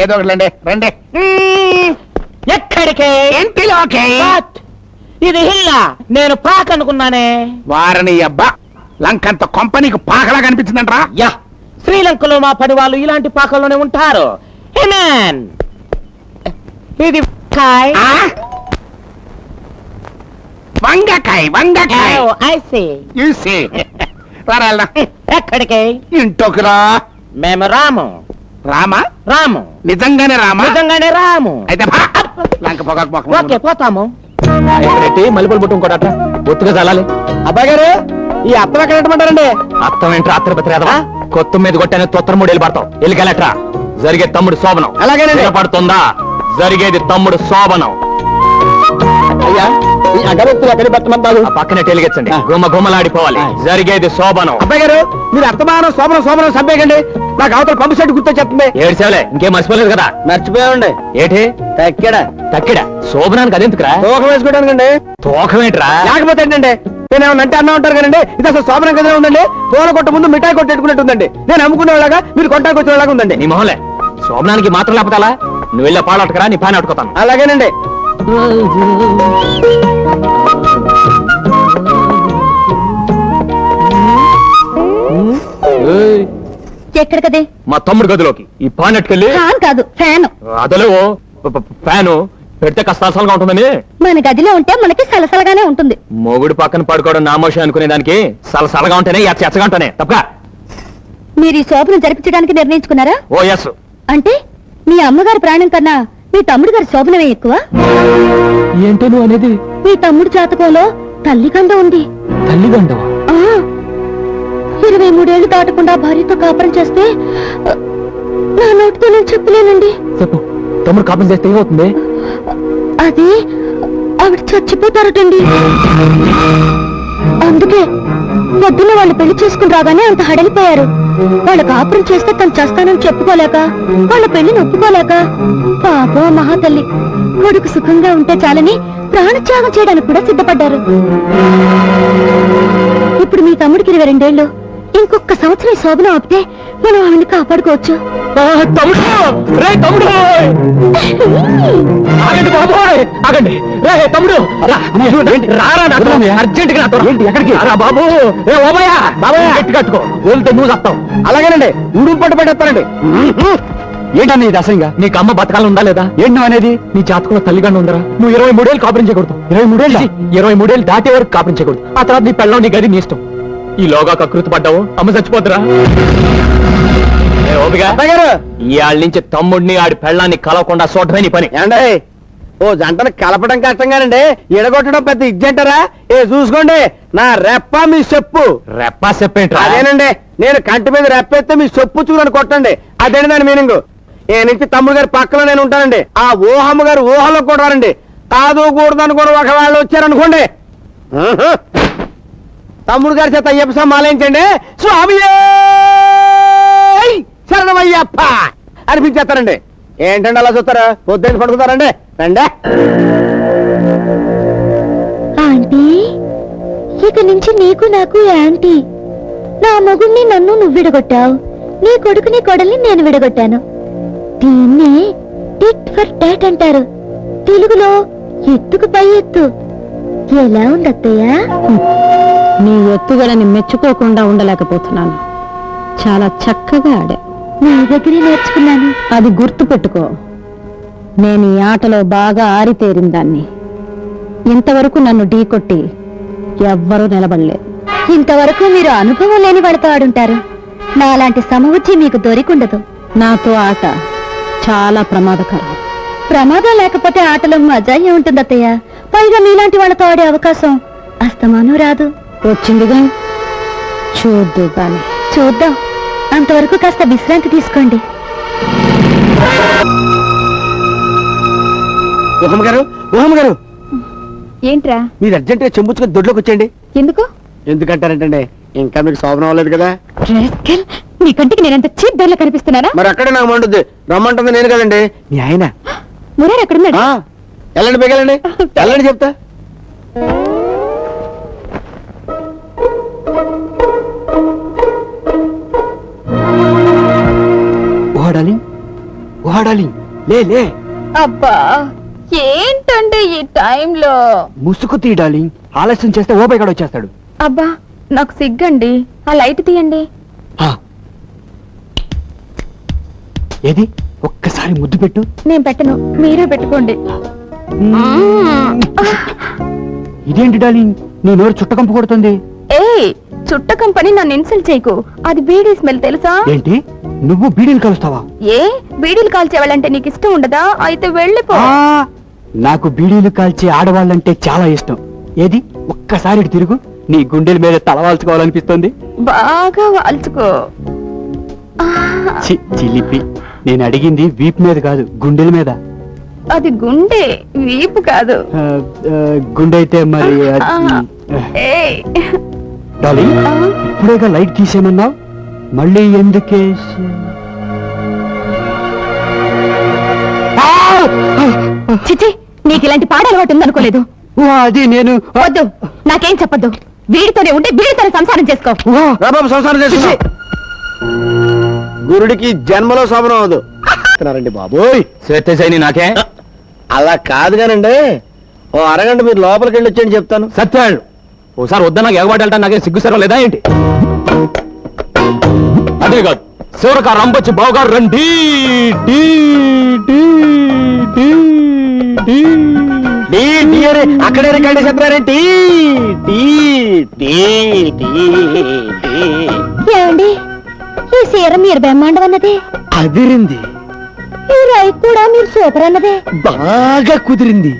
ఏదో ఒకటి రండి. ఎక్కడికే? ఇంటిలోకి. What? ఇది హిల్లా, నేను పాక్ అనుకున్నానే. వారని అబ్బా, లంకంత కొంపనీకి పాకలా కనిపించిందంట్రా. యా, శ్రీలంకలో మా పని వాళ్ళు ఇలాంటి పాకల్లోనే ఉంటారు. Hey man, ఇది కాయ్. వంగకాయ వంగకాయ. Oh, I see. చూసి రారా. ఎక్కడికి? ఇంటోకిరా. మేము రాము. రామా? రాము, నిజంగానే రామా? నిజంగానే రాము. అయితే భా. లంక పొగాకు మొక్కలు. ఓకే, పోతాము. పెట్టి మల్లెపూలు పుట్టు ఇంకోట ఒత్తుగా చల్లాలి. అబ్బాయి గారు, ఈ అత్తం ఎక్కడ పెట్టమంటారండి? అర్థం ఏంట్రా? అత్తర పెద్దరా కొత్త మీద కొట్టానే తొత్తర 3 ఏళ్ళు పడతావు. ఎల్లికెళ్ళట్రా. జరిగే తమ్ముడు శోభనం. అలాగేనండి. పడుతుందా? జరిగేది తమ్ముడు శోభనం. అయ్యా, ఈ అగరొత్తులు ఎక్కడ పెట్టమంటారు? ఆ పక్కనే టెలిగెచ్చండి. గుమ్మ గుమ్మలాడిపోవాలి. జరిగేది శోభనం. అబ్బాయి గారు, మీరు అర్థమానం శోభనం సంపేయకండి. నాకు అవతల పంపు సెట్ గుర్తొచ్చేస్తుంది. ఏడ్చేవలే, ఇంకేం మర్చిపోలేదు కదా? మర్చిపోయామండి. ఏటి తక్కెడా తక్కిడా? శోభనానికి అదెందుకురా? తోకం వేసుకోవడానికండి. తోకమేట్రా? లేకపోతే ఏంటండి, నేను ఏమన్నా అంటే అన్నా ఉంటారు కదండి. ఇది అసలు శోభనం కదా ఉందండి. పూల కొట్ట ముందు మిఠాయి కొట్టేట్టుకున్నట్టుందండి. నేను అమ్ముకునేలాగా, మీరు కొట్టానికి వచ్చేలాగా ఉందండి. నీ మొహలే, శోభనానికి మాత్రం లేకపోతే అలా? నువ్వు వెళ్ళే పాలు అట్టుకరా, నీ పైన అట్టుకోతాను. అలాగేనండి. ఏయ్, ఎక్కడికదే? మా తమ్ముడు గదిలోకి ఈ పాన్ అట్టుకెళ్ళి. ఫ్యాన్ కాదు, ఫ్యాన్. అదలేవో ఫ్యాను పెడితే కష్టాసలుగా ఉంటుందని. మన గదిలో ఉంటే మనకి సలసలగానే ఉంటుంది. మొగుడు పక్కన పడుకోవడం నామోషం అనుకునే దానికి సలసలగా ఉంటేనే ఎచ్చగా ఉంటానే తప్ప. మీరు ఈ శోభను జరిపించడానికి నిర్ణయించుకున్నారా? ఓ ఎస్. అంటే మీ అమ్మగారి ప్రాణం కన్నా మీ తమ్ముడు గారి శోభనమే ఎక్కువ? ఏంటో నువ్వు అనేది? మీ తమ్ముడు జాతకంలో తల్లిగండ ఉంది. తల్లిదండవా? 23 ఏళ్లు దాటకుండా భార్యతో కాపురం చేస్తే నా నోటితో నేను చెప్పలేనండి. చెప్పు, తమ్ముడు కాపం చేస్తే ఏమవుతుంది? అది ఆవిడ చచ్చిపోతారటండి. అందుకే పొద్దున్న వాళ్ళు పెళ్లి చేసుకుని రాగానే అంత హడలిపోయారు. వాళ్ళ కాపురం చేస్తే తను చేస్తానని చెప్పుకోలేక, వాళ్ళ పెళ్లిని ఒప్పుకోలేక, పాపం మహాతల్లి కొడుకు సుఖంగా ఉంటే చాలని ప్రాణత్యాగం చేయడానికి కూడా సిద్ధపడ్డారు. ఇప్పుడు మీ తమ్ముడికి 22 ఏళ్ళు. ఇంకొక సంవత్సరం శోభనం ఆపితే మనం ఆవిడ్ని కాపాడుకోవచ్చు. తమ్ముడు! రే తమ్ముడు! ఆగండి బాబోయ్! ఆగండి! రే తమ్ముడు! రారా నాతో! అర్జెంట్ గా నాతో! ఎక్కడికి రా బాబు! ఏ ఓబయ్య! బాబాయ్ గట్టి కట్టుకో, వెళ్తే నువ్వు చస్తావు. అలాగేనండి, ఉడుపు పట్టు పెట్టేస్తానండి. ఏంటన్నా ఇది అసహ్యంగా? నీకు అమ్మ బతకాలం ఉందా లేదా? ఏంటి నువ్వు అనేది? నీ జాతకంలో తల్లిగానే ఉందరా? నువ్వు 23 ఏళ్ళు కాపురం చేయకూడదు. 23 ఏళ్ళు దాటే వరకు కాపురం చేయకూడదు. ఆ తర్వాత నీ పెళ్ళం, నీ గది నీ ఇష్టం. ఈలోగా కకృతి పడ్డావు అమ్మ చచ్చిపోతురా ఓపిగా అత్తయ్య గారు ఇవాళ నుంచి తమ్ముడిని ఆడి పెళ్ళాన్ని కలవకుండా చూడమే నీ పని ఏమండి ఓ జంటను కలపడం కష్టంగానండి ఎడగొట్టడం పెద్ద ఇజ్జంటారా ఏ చూసుకోండి నా రెప్ప మీ చెప్పు రెప్పా చెప్పేంట్రా అదేనండి నేను కంటి మీద రెప్పెత్తే మీ చెప్పు చూడని కొట్టండి అదేంటి దాని మీనింగ్ ఏ నుంచి తమ్ముడు గారి పక్కన నేను ఉంటానండి ఆ ఊహమ్మ గారు ఊహలో కూడా రండి కాదు కూడదని కూడా ఒకవేళ వచ్చారనుకోండి తమ్ముడు గారి చేత అయ్యప్ప సమాలించండి స్వామి శరణమయ్యప్ప అనిపించేస్తారండి ఏంటండి అలా చూస్తారా పొద్దున్న పడుకుతారండి రండి ఆంటీ ఇక నుంచి నీకు నాకు యాంటీ నా మొగుణ్ణి నన్ను నువ్వు విడగొట్టావు నీ కొడుకుని కొడల్ని నేను విడగొట్టాను దీన్ని టిట్ ఫర్ టాట్ అంటారు తెలుగులో ఎత్తుకు పై ఎత్తు ఎలా ఉంది అత్తయ్య నీ ఎత్తుగలని మెచ్చుకోకుండా ఉండలేకపోతున్నాను చాలా చక్కగా ఆడా నీ దగ్గరే నేర్చుకున్నాను అది గుర్తు పెట్టుకో నేను ఈ ఆటలో బాగా ఆరితేరిన దాన్ని ఇంతవరకు నన్ను ఢీకొట్టి ఎవ్వరూ నిలబడలేదు ఇంతవరకు మీరు అనుభవం లేని వాళ్ళతో ఆడుంటారు నాలాంటి సమవుచ్చి మీకు దొరికుండదు నాతో ఆట చాలా ప్రమాదకరం ప్రమాదం లేకపోతే ఆటలో మజా ఉంటుంది అత్తయ్య పైగా మీలాంటి వాళ్ళతో ఆడే అవకాశం అస్తమానం రాదు వచ్చిందిగా చూద్దు గాని చూద్దాం అంతవరకు కాస్త విశ్రాంతి తీసుకోండి ఊహమ్మ గారు ఊహమ్మ గారు ఏంట్రా మీరు అర్జెంట్ గా చెంబుచ్చుకొని దొడ్లోకి వచ్చేయండి ఎందుకు ఎందుకంటారంటండి ఇంకా మీకు శోభనం అవ్వలేదు కదా నీ కంటికి నేనంత చీప్ ధరలో కనిపిస్తున్నానా మరి అక్కడే నాకు మండుద్ది రమ్మంటుంది నేను కదండి మీ ఆయన మురారు ఎక్కడున్నాడు ఆ, వెళ్ళండి బేగలండి వెళ్ళండి చెప్తా ఓడాలి ఓడాలి లే లే అబ్బా ఏంటండి ఈ టైంలో ముసుగు తీయడాలి ఆలస్యం చేస్తే ఓపై కూడా వచ్చేస్తాడు అబ్బా నాకు సిగ్గండి ఆ లైట్ తీయండి ఆ. ఏది ఒక్కసారి ముద్దు పెట్టు నేను పెట్టను మీరే పెట్టుకోండి ఇదేంటి డార్లింగ్ నీ నోరు చుట్టకంపు కొడుతుంది ఏయ్ చుట్ట కంపెనీ నన్ను ఇన్సల్ట్ చేయకు అది బీడీ స్మెల్ తెలుసా ఏంటి నువ్వు బీడీలు కలుస్తావా ఏ బీడీలు కాల్చేవాళ్ళంటే నీకు ఇష్టం ఉండదా అయితే వెళ్ళిపో నాకు బీడీలు కాల్చే ఆడవాళ్ళంటే చాలా ఇష్టం ఏది ఒక్కసారి ఇటు తిరుగు నీ గుండెల మీద తలవాల్చుకోవాలనిపిస్తుంది బాగా వాల్చుకో చిలిపి నేను అడిగింది వీపు మీద కాదు గుండెల మీద అది గుండె వీపు కాదు గుండె అయితే మరి ఏయ్ డార్లింగ్ ఇప్పుడేగా లైట్ తీసేమన్నావు మళ్ళీ ఎందుకే చిచి నీకు ఇలాంటి పాట అలవాటు ఉందనుకోలేదు అది నేను వద్దు నాకేం చెప్పొద్దు వీడితోనే ఉంటే వీడితోనే సంసారం చేసుకో సంసారం చేసి గురుడికి జన్మలో శోభనం అవదు రండి బాబోయ్ శ్వేతశైని నాకే అలా కాదు కానండి ఓ అరగంట మీరు లోపలికి వెళ్ళి వచ్చేయండి చెప్తాను సత్యాళ్ళు ఓసారి వద్దా నాకు ఎగబాటు వెళ్తా నాకే సిగ్గు సెరవ లేదా ఏంటి అదే కాదు శివరక రంపొచ్చి బావగారు రండి డీ, డీ, డీ, డీ. అక్కడే కండి చెప్పారేంటి ఏమండి ఈ సీర మీరు బ్రహ్మాండం అన్నదే అదిరింది ఈ రైట్ కూడా మీరు సూపర్ అన్నదే బాగా కుదిరింది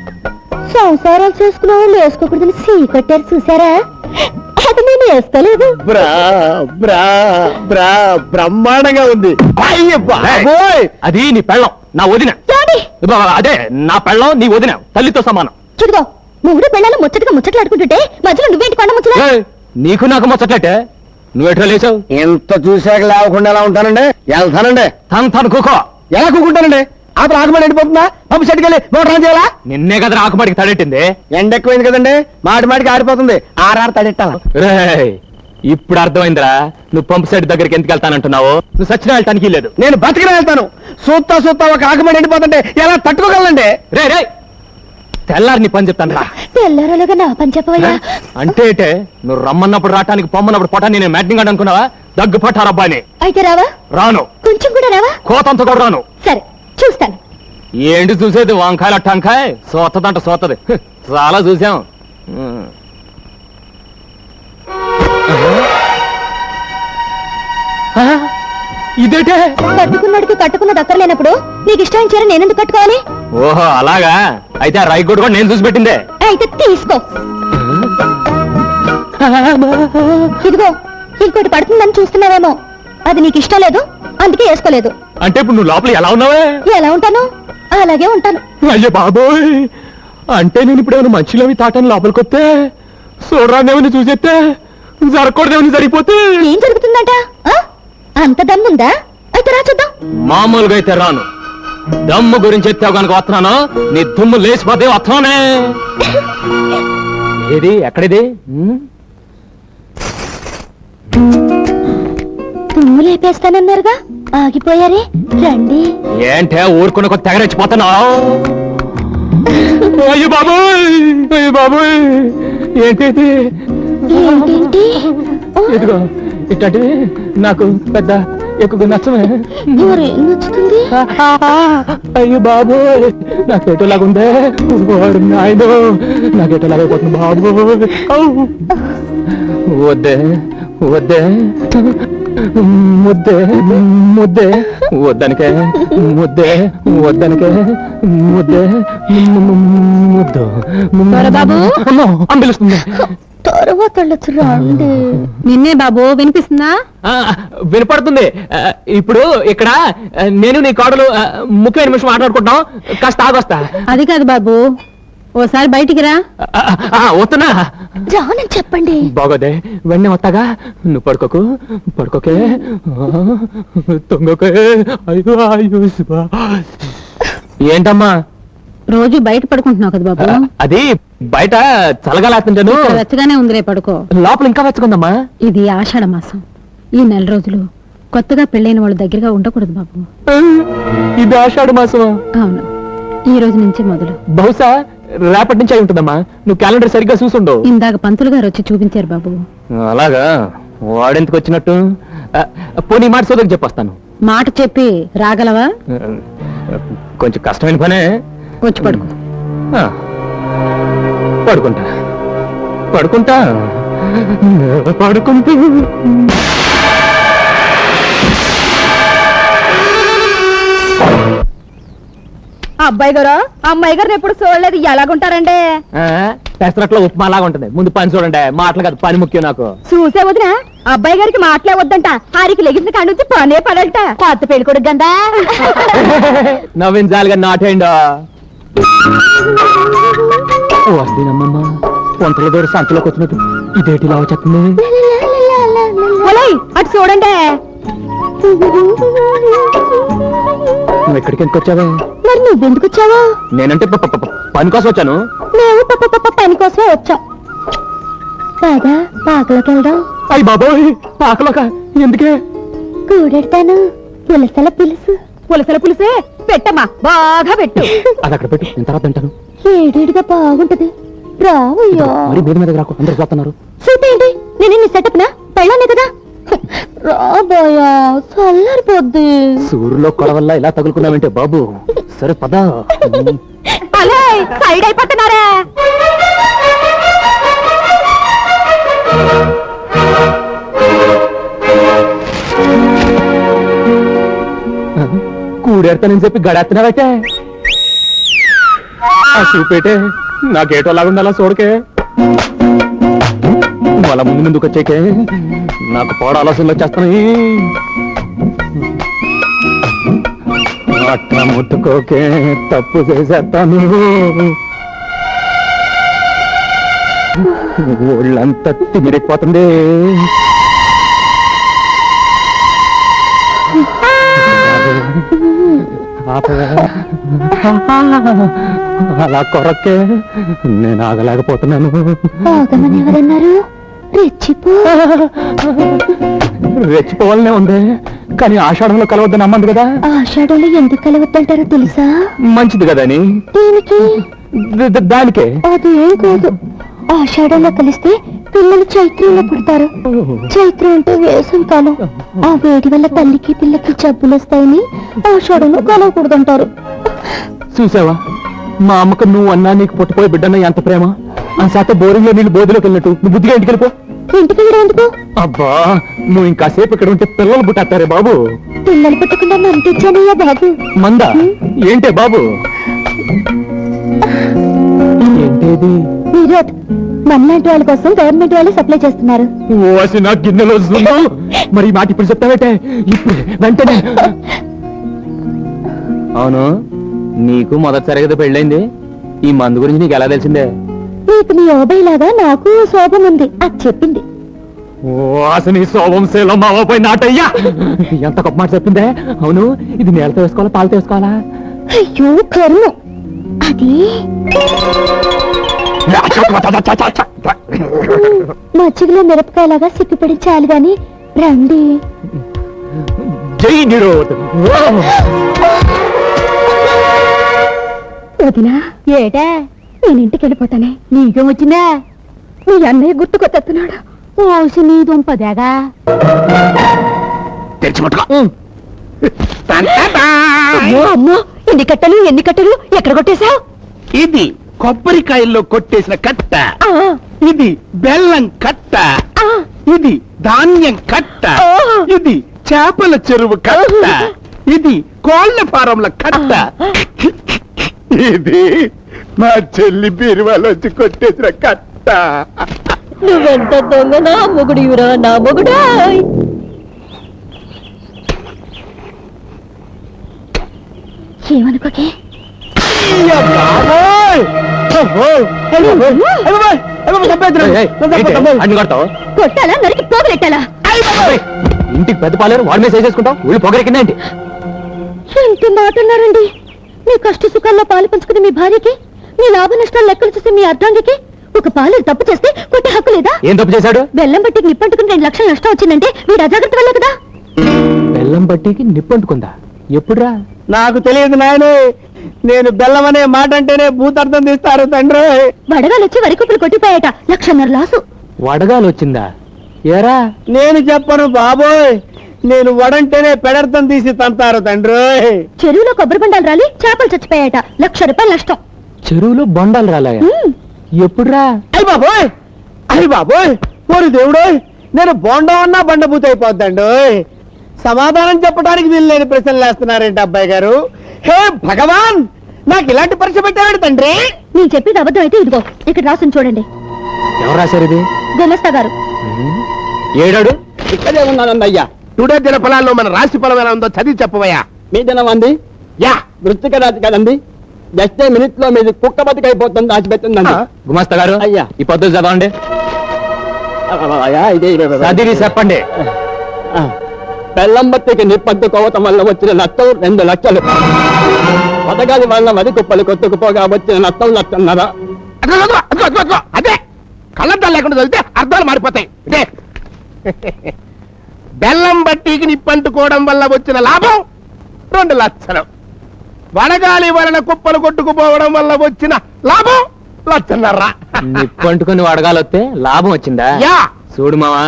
సంసారాలు చేసుకునే వాళ్ళు వేసుకోకూడదని సీ కట్టారు చూసారా అది నేను వేసుకోలేదు బ్రా బ్రా బ్రా బ్రహ్మాండంగా ఉంది అయ్య బాబోయ్ అది నీ పెళ్ళం నా వదిన ఏమండి? అదే నా పెళ్ళం నీ వదిన తల్లితో సమానం చూడుగో మూడు పిల్లలు ముచ్చటగా ముచ్చట్లాడుకుంటుంటే మధ్యలో నువ్వేంటి కొండ ముచ్చట ఏయ్, నీకు నాకు ముచ్చట్లట్టే నువ్వెట్లా లేచావు ఎంత చూశాక లేవకుండా ఎలా ఉంటానండి వెళ్తానండి తను కుకో ఎలా కూకుంటానండి అప్పుడు ఆకుమడి ఎండిపోతుందా పంపు చెట్టుకెళ్ళి మోటార్ ఆన్ చేయాలా నిన్నే కదా ఆకుమాడికి తడెట్టింది ఎండ ఎక్కువైంది కదండి మాటి మాటికి ఆడిపోతుంది ఆరారు తడెట్టాలా రేయ్, ఇప్పుడు అర్థమైందిరా నువ్వు పంపు సెట్ దగ్గరికి ఎందుకు వెళ్తానంటున్నావు నువ్వు సచిన వెళ్ళటానికి లేదు నేను బతికిన వెళ్తాను సూత్తా సూత్తా ఒక ఆకుమడి ఎండిపోతుంటే ఎలా తట్టుకోగలండి రే రే తెల్లారి నీ పని చెప్తాను రా తెల్లారలుగా నా పని చెప్పవయ్యా అంటే ఏటే, నువ్వు రమ్మన్నప్పుడు రావటానికి పొమ్మన్నప్పుడు పొటాన్ని నేను మ్యాటింగ్ అనుకున్నావా దగ్గు పట్టారబ్బాని అయితే రావా రాను కొంచెం కూడా రావా కోతంత కూడా రాను సరే చూస్తాను ఏంటి చూసేది వంకాయల టంకాయ సోతదంట సోతది చాలా చూసాం ఇదేటే కట్టుకున్నాడికి కట్టుకున్నది అక్కర్లేనప్పుడు నీకు ఇష్టమైన చీర నేనెందుకు కట్టుకోవాలి? ఓహో అలాగా, అయితే ఆ రైట్ కూడా నేను చూసి పెట్టిందే. అయితే తీసుకో. ఇదిగో ఇంకోటి పడుతుందని చూస్తున్నావేమో, అది నీకు ఇష్టం లేదు అందుకే వేసుకోలేదు. అంటే ఇప్పుడు నువ్వు లోపల ఎలా ఉన్నావే? ఎలా ఉంటాను అలాగే ఉంటాను. అయ్యో బాబోయ్, అంటే నేను ఇప్పుడు ఏమైనా మంచిలోవి తాటాను లోపలికి వస్తే చూడరాదేమని చూసేస్తే జరగకూడదేమని జరిగిపోతే ఏం జరుగుతుందట? ఆ? అంత దమ్ముందా? అయితే రా చూద్దాం. మామూలుగా అయితే రాను, దమ్ము గురించి ఎత్తావు కనుక వస్తున్నాను. నీ దుమ్ము లేచిపోతే వస్తున్నానే. ఏది ఎక్కడిది? తుమ్ము లేపేస్తానన్నారుగా, ఆగిపోయారే, రండి. ఏంటే ఊరుకున్న కొద్ది తెగరెచ్చిపోతున్నావు? అయ్యో బాబోయ్, అయ్యో బాబోయ్, ఏంటి ఏంటేంటి? ఆ, ఇదిగో ఇట్లాంటివి నాకు పెద్ద ఎక్కువ నచ్చమే. ఎవరేం నచ్చుతుంది? అయ్యో బాబోయ్, నాకేటోలాగుందే. వాడు నాయన నాకేటోలాగైపోతుంది బాబోయ్. ఔ! వద్దే వద్దే ముద్దే ముద్దే వద్దనికే ముద్దే వద్దనికే ముద్దే ముద్దు బాబు. అంబిలుస్తుంది. తర్వాత వెళ్ళొచ్చు, రండి. నిన్నే బాబు, వినిపిస్తుందా? వినపడుతుంది. ఇప్పుడు ఇక్కడ నేను నీ కోడలు ముఖ్యమైన నిమిషం మాట్లాడుకుంటాం, కాస్త ఆగొస్తా. అది కాదు బాబు, ఓసారి బయటికి రా. వస్తున్నా. రానని చెప్పండి. బాగోదే, వెంటనే వస్తాగా. నువ్వు పడుకోకు, పడుకోకే, తొంగకే. అయ్యో అయ్యో శివా. ఏంటమ్మా రోజు బయట పడుకుంటున్నావు కదా బాబు, అది బయట చల్లగాలేస్తుంటాను, ఇక్కడ వెచ్చగానే ఉందిలే, పడుకో. లోపల ఇంకా వెచ్చకుందమ్మా. ఇది ఆషాఢ మాసం, ఈ నెల రోజులు కొత్తగా పెళ్ళైన వాళ్ళ దగ్గరగా ఉండకూడదు బాబు. ఇది ఆషాఢ మాసం. అవును, ఈ రోజు నుంచి మొదలు. బహుశా రేపటి నుంచి అయి ఉంటుందమ్మా. నువ్వు క్యాలెండర్ సరిగ్గా చూసుండవు. ఇందాక పంతులు గారు వచ్చి చూపించారు బాబు. అలాగా, వాడెందుకు వచ్చినట్టు? పోనీ మాట సోదరికి చెప్పొస్తాను. మాట చెప్పి రాగలవా? కొంచెం కష్టమైన పనే. వచ్చి పడుకో. ఆ, పడుకుంటా పడుకుంటా పడుకుంటూ. అబ్బాయి గారు, అమ్మాయి గారిని ఎప్పుడు చూడలేదు, ఎలాగుంటారండి? పెసరట్లో ఉప్మా లాగా ఉంటుంది. ముందు పని చూడండి, మాటలు కాదు, పని ముఖ్యం నాకు. చూసే వదిన, అబ్బాయి గారికి మాటలే వద్దంట, ఆరికి లెగిసిన కాడి నుంచి పనే పడంట. కొత్త పెళ్లి కొడుకు గందా. నవ్వించాలిగా నాటేయండా. వస్తేనమ్మమ్మ, వంటల దూర సంతలోకి వచ్చినట్టు ఇదేటి ఇలా వచ్చేస్తుంది. ఒలేయ్, అటు చూడండి. నువ్వు ఎక్కడికి ఎందుకు వచ్చావే? మరి నువ్వెందుకు వచ్చావా? నేనంటే పని కోసం వచ్చాను. మేము పని కోసమే వచ్చాం. పదా పాకలోకి వెళ్దాం. అయ్యి బాబోయ్, పాకలోక ఎందుకే? కూడెడతాను, పులసల పులుసు. పులసల పులిసే పెట్టమ్మా, బాగా పెట్టు. అది అక్కడ పెట్టు, నేను తర్వాత తింటాను. ఏడేడిగా బాగుంటది, రావయ్యా. మరి మీద మీద రాకు, అందరు చూస్తున్నారు. చూపేంటి, నేనే నీ సెటప్ నా పెళ్ళానే కదా. రాబోయా, చల్లారిపోద్ది. సూర్యులో కొడవల్ల ఇలా తగులుకున్నావంటే బాబు. సరే పదా. అలే, సైడ్ అయిపోతున్నారా? కూడెడతానని చెప్పి గడేస్తున్నావైతే. ఆ చూపేటే నాకేటో లాగుండాలా చూడకే. వాళ్ళ ముందు ముందుకు వచ్చేకే నాకు పోడ ఆలోచనలు వచ్చేస్తున్నాయి. అట్లా ముట్టుకోకే, తప్పు చేసేస్తాను. ఒళ్ళంతా తిమిరిపోతుంది. అలా కొరకే నేను ఆగలేకపోతున్నాను. ఆగమని ఎవరన్నారు? రెచ్చిపో. రెచ్చిపోవాలనే ఉంది, కానీ ఆషాఢంలో కలవద్దని అమ్మంది కదా. ఆషాఢంలో ఎందుకు కలవద్దంటారో తెలుసా? మంచిది కదా అని. దీనికి దానికే. అదేం కాదు, ఆషాఢంలో కలిస్తే పిల్లలు చైత్రంలో పుడతారు. చైత్రం అంటే వేసవి కాలం, ఆ వేడి వల్ల తల్లికి పిల్లకి జబ్బులు వస్తాయని ఆషాఢంలో కలవకూడదంటారు. చూసావా, మా అమ్మకు నువ్వు అన్నా నీకు పుట్టిపోయి బిడ్డన్నా ఎంత ప్రేమ. ఆ శాతం బోరింగ్ లో నీళ్ళు బోధిలోకి వెళ్ళినట్టు నువ్వు బుద్ధిగా ఇంటికి వెళ్ళిపో. ఇంటికి వెళ్ళేందుకు? అబ్బా నువ్వు ఇంకాసేపు ఇక్కడ ఉంటే పిల్లలు పుట్టేస్తారే బాబు. పిల్లలు పుట్టకుండా నన్ను తెచ్చానయ్యా బాబు. మందా ఏంటే బాబు? ఏంటేది? మీరేట్ మనలాంటి వాళ్ళ కోసం గవర్నమెంట్ వాళ్ళు సప్లై చేస్తున్నారు. ఓసి నా గిన్నెలో జున్ను. మరి ఈ మాట ఇప్పుడు చెప్తావేటే? ఇప్పుడు వెంటనే. అవును, నీకు మొదటిసారి కదా పెళ్ళైంది. ఈ మందు గురించి నీకు ఎలా తెలిసిందే? నీకు నీ ఓబై లాగా నాకు శోభం ఉంది, అది చెప్పింది. ఓ అసలు నీ శోభం శీలం మావపై నాటయ్యా. ఎంత గొప్ప మాట చెప్పిందే. అవును, ఇది నేలతో వేసుకోవాలా పాలతో వేసుకోవాలా? అయ్యో కర్మ, అది మజ్జిగలో మిరపకాయలాగా సిప్పిపడి చాలు గాని రండి. జై నిరోధ్. వదినా ఏటా? నేను ఇంటికి వెళ్ళిపోతానే. నీకేం వచ్చిందా? నీ అన్నయ్య గుర్తుకొస్తున్నాడు. ఓసి నీ దుంపదేగా. అమ్మో అమ్మో, ఎన్ని కట్టలు ఎక్కడ కొట్టేశావు? ఇది కొబ్బరికాయల్లో కొట్టేసిన కట్ట, ఇది బెల్లం కట్ట, ఇది ధాన్యం కట్ట, ఇది చేపల చెరువు కట్ట, ఇది కోళ్ల ఫారంల కట్ట, ఇది మా చెల్లి బీరువాలోంచి కొట్టేసిన కట్ట. నువ్వెంత దొంగ నా మొగుడివిరా, నా మొగుడా. ఏమనుకోకే. కొట్టాలా నరికి పోగలెట్టాలా? ఇంటికి పెద్ద పాలేరు వాడి మీద చేసేసుకుంటావు. ఊళ్ళు పొగరెక్కిందేంటి? ఏంటి మాట్లాడారండి? మీ కష్ట సుఖాల్లో పాలు పంచుకుని మీ భార్యకి, మీ లాభ నష్టాలు లెక్కలు చూసి మీ అర్ధాంగికి ఒక పాలు తప్పు చేస్తే కొట్టే హక్కు లేదా? ఏం తప్పు చేశాడు? బెల్లం బట్టికి నిప్పంటుకుని 2 లక్షలు నష్టం వచ్చిందంటే వీడు అజాగ్రత్త వల్లే కదా. బెల్లం బట్టికి నిప్పంటుకుందా? ఎప్పుడురా? నాకు తెలియదు నాయనే. నేను బెల్లం అనే మాట అంటేనే భూతార్థం తీస్తారు తండ్రి. వడగాలు వచ్చి వరి కుప్పలు కొట్టిపోయాట. 1.5 లక్షల లాసు. వడగాలు వచ్చిందా? ఏరా నేను చెప్పను బాబోయ్. నేను వడంటేనే పెడర్థం తీసి తంతారు తండ్రి. చెరువులో కొబ్బరి బండాలు రాలి చేపలు చచ్చిపోయాట. 1 లక్ష రూపాయలు నష్టం. చెరువులో బొండాలు రాలాయా? ఎప్పుడురా? అయ్య బాబోయ్, అయ్య బాబోయ్, ఓరి దేవుడోయ్, నేను బోండం అన్నా బండబూత అయిపోద్దండి. సమాధానం చెప్పడానికి వీల్లేని ప్రశ్నలు వేస్తున్నారేంటి అబ్బాయి గారు? హే భగవాన్, నాకు ఇలాంటి పరీక్ష పెట్టాడు తండ్రి. నేను చెప్పేది అబద్ధం అయితే ఇదిగో ఇక్కడ రాసుని చూడండి. ఎవరు రాశారు ఇది? గుమస్తా గారు. ఏడాడు? ఇక్కడే ఉన్నానండి అయ్యా. టుడే దిన ఫలాల్లో మన రాశి ఫలం ఎలా ఉందో చదివి చెప్పవయ్యా. మీ దినం అంది యా, వృత్తిక రాజు కదండి. జస్ట్ మినిట్ లో మీది కుక్క బతికైపోతుంది, దాచిపెట్టిందండి. గుమస్తా గారు అయ్యా. ఈ పద్ధతి చదవండి. అయ్యా ఇదే చదివి చెప్పండి. బెల్లం బత్తికి నిప్పంటుకోవటం వల్ల వచ్చిన నష్టం 2 లక్షలు. పథకాల వల్ల వరి కుప్పలు కొట్టుకుపోగా వచ్చిన నష్టం 1.5 లక్షలు. అదే కళ్ళద్దాలు లేకుండా చదివితే అర్థాలు మారిపోతాయి. ఇదే బెల్లం బట్టీకి నిప్పంటుకోవడం వల్ల వచ్చిన లాభం 2 లక్షలు. వడగాలి వలన కుప్పలు కొట్టుకుపోవడం వల్ల వచ్చిన లాభం 1.5 లక్షలు. నిప్పంటుకుని వడగాలొస్తే లాభం వచ్చిందా? యా, చూడు మావా,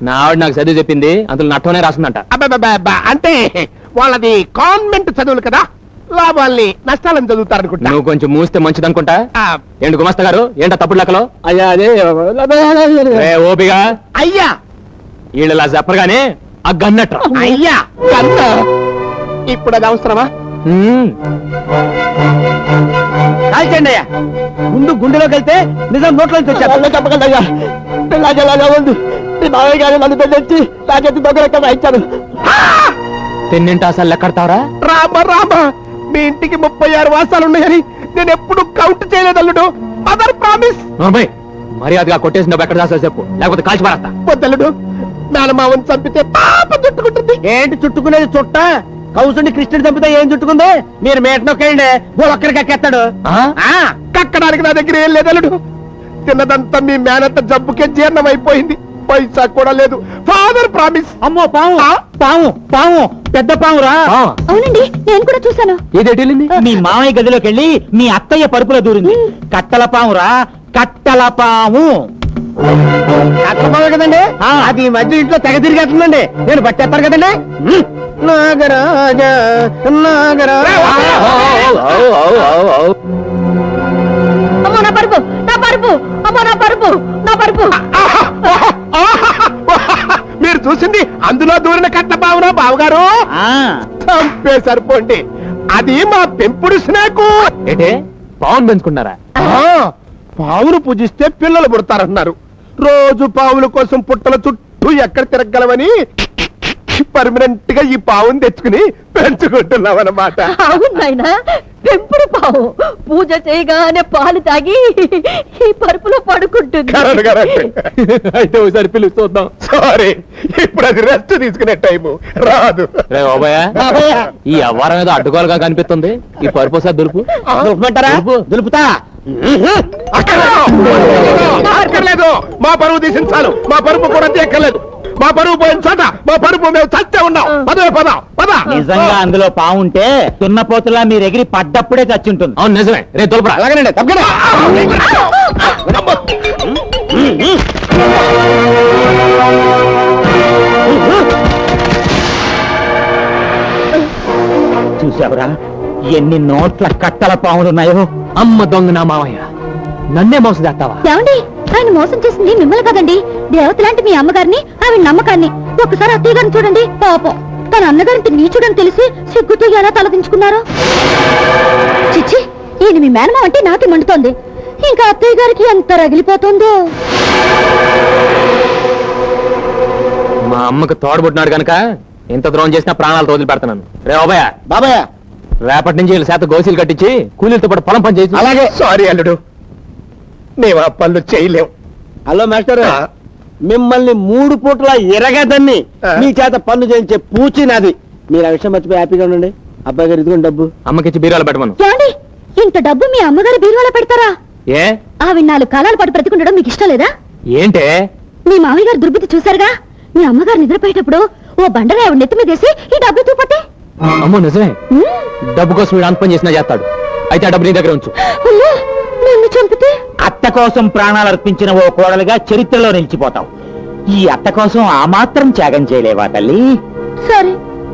నా ఆవిడ నాకు చదివి చెప్పింది. అందులో నట్టనే రాస్తుందంట. అబ్బబ్బబ్బబ్బా, అంటే వాళ్ళది కాన్వెంట్ చదువులు కదా, లాభాల్ని నష్టాలను చదువుతారనుకుంటా. నువ్వు కొంచెం మూస్తే మంచిదనుకుంటా. ఏంటి గుమస్తా గారు, ఏంటో తప్పుడు లెక్కలో? అయ్యా అదే ఓపిగా అయ్యా, వీళ్ళలా చెప్పరుగానే ఆ గన్నట్రా. అయ్యా కన్న ఇప్పుడు అది అవసరమా? కాల్చండి అయ్యా. ముందు గుండెలోకి వెళ్తే నిజం నోట్లోంచి వచ్చారు. చెప్పకండి అయ్యా. పిల్లాజలాగా ఉంది. మీ మావయ్య గారు నన్ను పెళ్ళొచ్చి నా చేతి దగ్గర ఇచ్చారు. తిన్నింటి అసలు లెక్కడతావరా? రామ రామ, మీ ఇంటికి 36 వాసాలు ఉన్నాయని నేను ఎప్పుడు కౌంట్ చేయలేదు అల్లుడు. Mother promise. మర్యాదగా కొట్టేసి నువ్వు ఎక్కడ రాసా చెప్పు, లేకపోతే కాల్చి పారేస్తా. వద్దల్లుడు, మేనమావని చంపితే పాప చుట్టుకుంటుంది. ఏంటి చుట్టుకునేది? చుట్ట కౌసుని కృష్ణుడు చంపితే ఏం చుట్టుకుంది? మీరు మేట నొక్కేయండి, ఒక్కడికి ఎక్కేస్తాడు. కక్కడానికి నా దగ్గర ఏం లేదు అల్లుడు. తిన్నదంతా మీ మేనత్త జబ్బుకే జీర్ణం అయిపోయింది. పైసా కూడా లేదు. Father promise. అమ్మో పాము, పాము పాము, పెద్ద పామురా. అవునండి, నేను కూడా చూశాను. ఏదేటెళ్ళింది? మీ మామయ్య గదిలోకి వెళ్ళి మీ అత్తయ్య పరుపులో దూరింది. కట్టల పామురా, కట్టల పాము. కట్టపాము కదండి, అది ఈ మధ్య ఇంట్లో తెగ తిరిగేస్తుందండి. నేను పట్టేస్తారు కదండి. నాగరాజ నాగరాజ. అమ్మో నా పరుపు, నా పరుపు, అమ్మో నా పరుపు, నా పరుపు. చూసింది అందులో దూరిన కట్ల బావునా బావగారు చంపే సరిపోండి అది మా పెంపుడు స్నేకు ఏంటే పావును పెంచుకున్నారా? పావును పూజిస్తే పిల్లలు పుడతారన్నారు. రోజు పావుల కోసం పుట్టల చుట్టూ ఎక్కడ తిరగలవని పర్మనెంట్ గా ఈ పావును తెచ్చుకుని పెంచుకుంటున్నాం అన్నమాట. అవునాయనా, పెంపుడు పావు పూజ చేయగానే పాలు తాగి ఈ పరుపులో పడుకుంటుంది. అయితే ఒకసారి పిలిచి చూద్దాం. సారీ, ఇప్పుడు అది రెస్ట్ తీసుకునే టైము రాదు. రే బాబాయ్, ఈ అవ్వారం ఏదో అడ్డుకోలుగా కనిపిస్తుంది. ఈ పరుపు సార్ దులుపు. దులుపుమంటారా? దులుపుతా. అక్కర్లేదు, మా పరువు తీసించాలు. మా పరుపు కూడా ఎక్కర్లేదు. మా పరువు పోయిన చోట మా పరుపు మేము చచ్చే ఉన్నాం. పదవే పద పద. నిజంగా అందులో పావుంటే దున్నపోతులా మీరు ఎగిరి పడ్డప్పుడే చచ్చుంటుంది. అవును నిజమే. రే దులుపురా. అలాగేనండి, తప్పకుండా. చూసావురా ఎన్ని నోట్ల కట్టల పావులున్నాయో. అమ్మ దొంగ నా మావయ్య, నన్నే మోసం చేస్తావా? ఏమండి, ఆయన మోసం చేసింది మిమ్మల్ని కదండి, దేవత లాంటి మీ అమ్మగారిని, ఆవిడ నమ్మకాన్ని. ఒకసారి అత్తయ్య గారిని చూడండి, పాపం తన అన్నగారింటి నీచుడని తెలిసి సిగ్గుతో ఎలా తలదించుకున్నారో. చిచ్చి, ఈయన మీ మేనమా అంటే నాకే మండుతోంది. ఇంకా అత్తయ్య గారికి ఎంత రగిలిపోతుందో. మా అమ్మకు తోడబుట్టినాడు కనుక ఎంత ద్రోహం చేసినా ప్రాణాలు వదిలి పెడతాను. రే బాబాయ్, బాబాయ్, రేపటి నుంచి వీళ్ళ శాత గోసీలు కట్టించి కూలీలతో పాటు పొలం పని చేసి. అలాగే. సారీ అల్లుడు, మేము ఆ పనులు చేయలేం. హలో మాస్టర్, మిమ్మల్ని 3 పూట్ల ఎరగదని మీ చేత పన్ను చేయించే పూచి నాది. మీరు ఆ విషయం మర్చిపోయి హ్యాపీగా ఉండండి. అబ్బాయి గారు ఇదిగోండి డబ్బు. అమ్మకిచ్చి బీరాలు పెట్టమను. ఏమండి, ఇంత డబ్బు మీ అమ్మగారి బీరువాలో పెడతారా? ఏ ఆవిడ 4 కాలాల పాటు బ్రతికుండడం మీకు ఇష్టం లేదా? ఏంటే మీ మామయ్య గారు దుర్బుద్ధి చూశారుగా. మీ అమ్మగారు నిద్రపోయేటప్పుడు ఓ బండగా ఆవిడ నెత్తి మీదేసి ఈ డబ్బు తూపోతే. అమ్మో నిజమే, డబ్బు కోసం వీడు అంత పని చేసినా చేస్తాడు. అయితే ఆ డబ్బు నీ దగ్గర ఉంచు. నన్ను చంపితే అత్త కోసం ప్రాణాలు అర్పించిన ఓ కోడలుగా చరిత్రలో నిలిచిపోతావు. ఈ అత్త కోసం ఆ మాత్రం త్యాగం చేయలేవా తల్లి? సరే,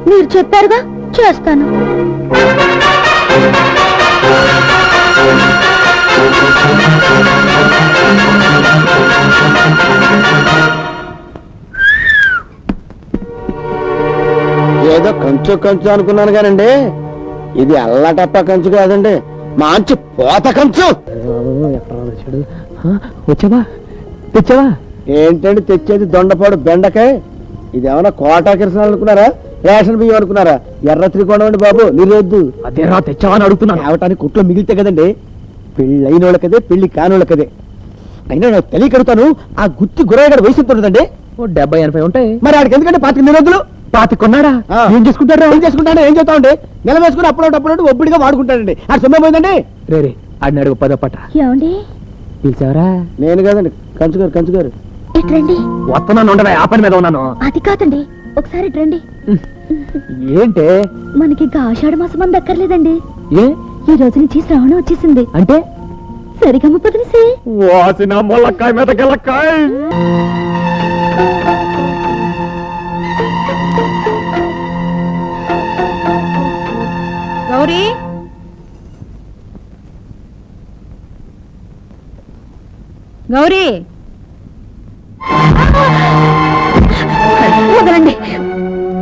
మీరు చెప్పారుగా, చేస్తాను. ఏదో కంచు కంచు అనుకున్నాను కానండి, ఇది అల్లటప్ప కంచు కాదండి, మంచి పోత కంచు. వచ్చావా? తెచ్చావా? ఏంటండి తెచ్చేది? దొండపాడు బెండకాయ. ఇది ఏమన్నా కోటా కిరసనాలు అనుకున్నారా? రేషన్ బియ్యం అనుకున్నారా? ఎర్ర త్రికోణం అండి బాబు, నిరోద్దు. అదే రా, తెచ్చావా అని అడుగుతున్నాను. తేవటానికి కుట్లో మిగిలితే కదండి. పెళ్ళి అయిన వాళ్ళకదే, పెళ్లి కానోళ్ళకదే. అయినా నాకు తెలియకడుతాను, ఆ గుత్తి గురయ్యగాడు వయసు ఉంటుందండి. 70-80 ఉంటాయి. మరి ఆడికి ఎందుకంటే 25 నిరోధులు. 25 కొన్నాడా? ఏం చేసుకుంటాడు? ఏం చేసుకుంటాడు? ఏం చేస్తామండి? నెల వేసుకుని అప్పుడప్పుడు ఒబ్బడిగా వాడుకుంటాడండి. ఆ సొమ్మే పోయిందండి. రే రే, ఆడిని అడుగు పదపట. ఏమండి, పిలిచావరా? నేను కాదండి, కంచుగారు కంచుగారు. ఇట్రండి. వస్తున్నాను, ఉండవా? ఆ పని మీద ఉన్నాను. అది కాదండి, ఒకసారి ఇట్రండి. ఏంటే? మనకి ఇంకా ఆషాఢ మాసం అంత అక్కర్లేదండి. ఏ ఈ రోజు నుంచి శ్రావణం వచ్చేసింది. అంటే? సరిగమ్మ పదిలిసి వాసిన మొలక్కాయ మీద గెలక్కాయ. గౌరీ, గౌరీ, వదలండి,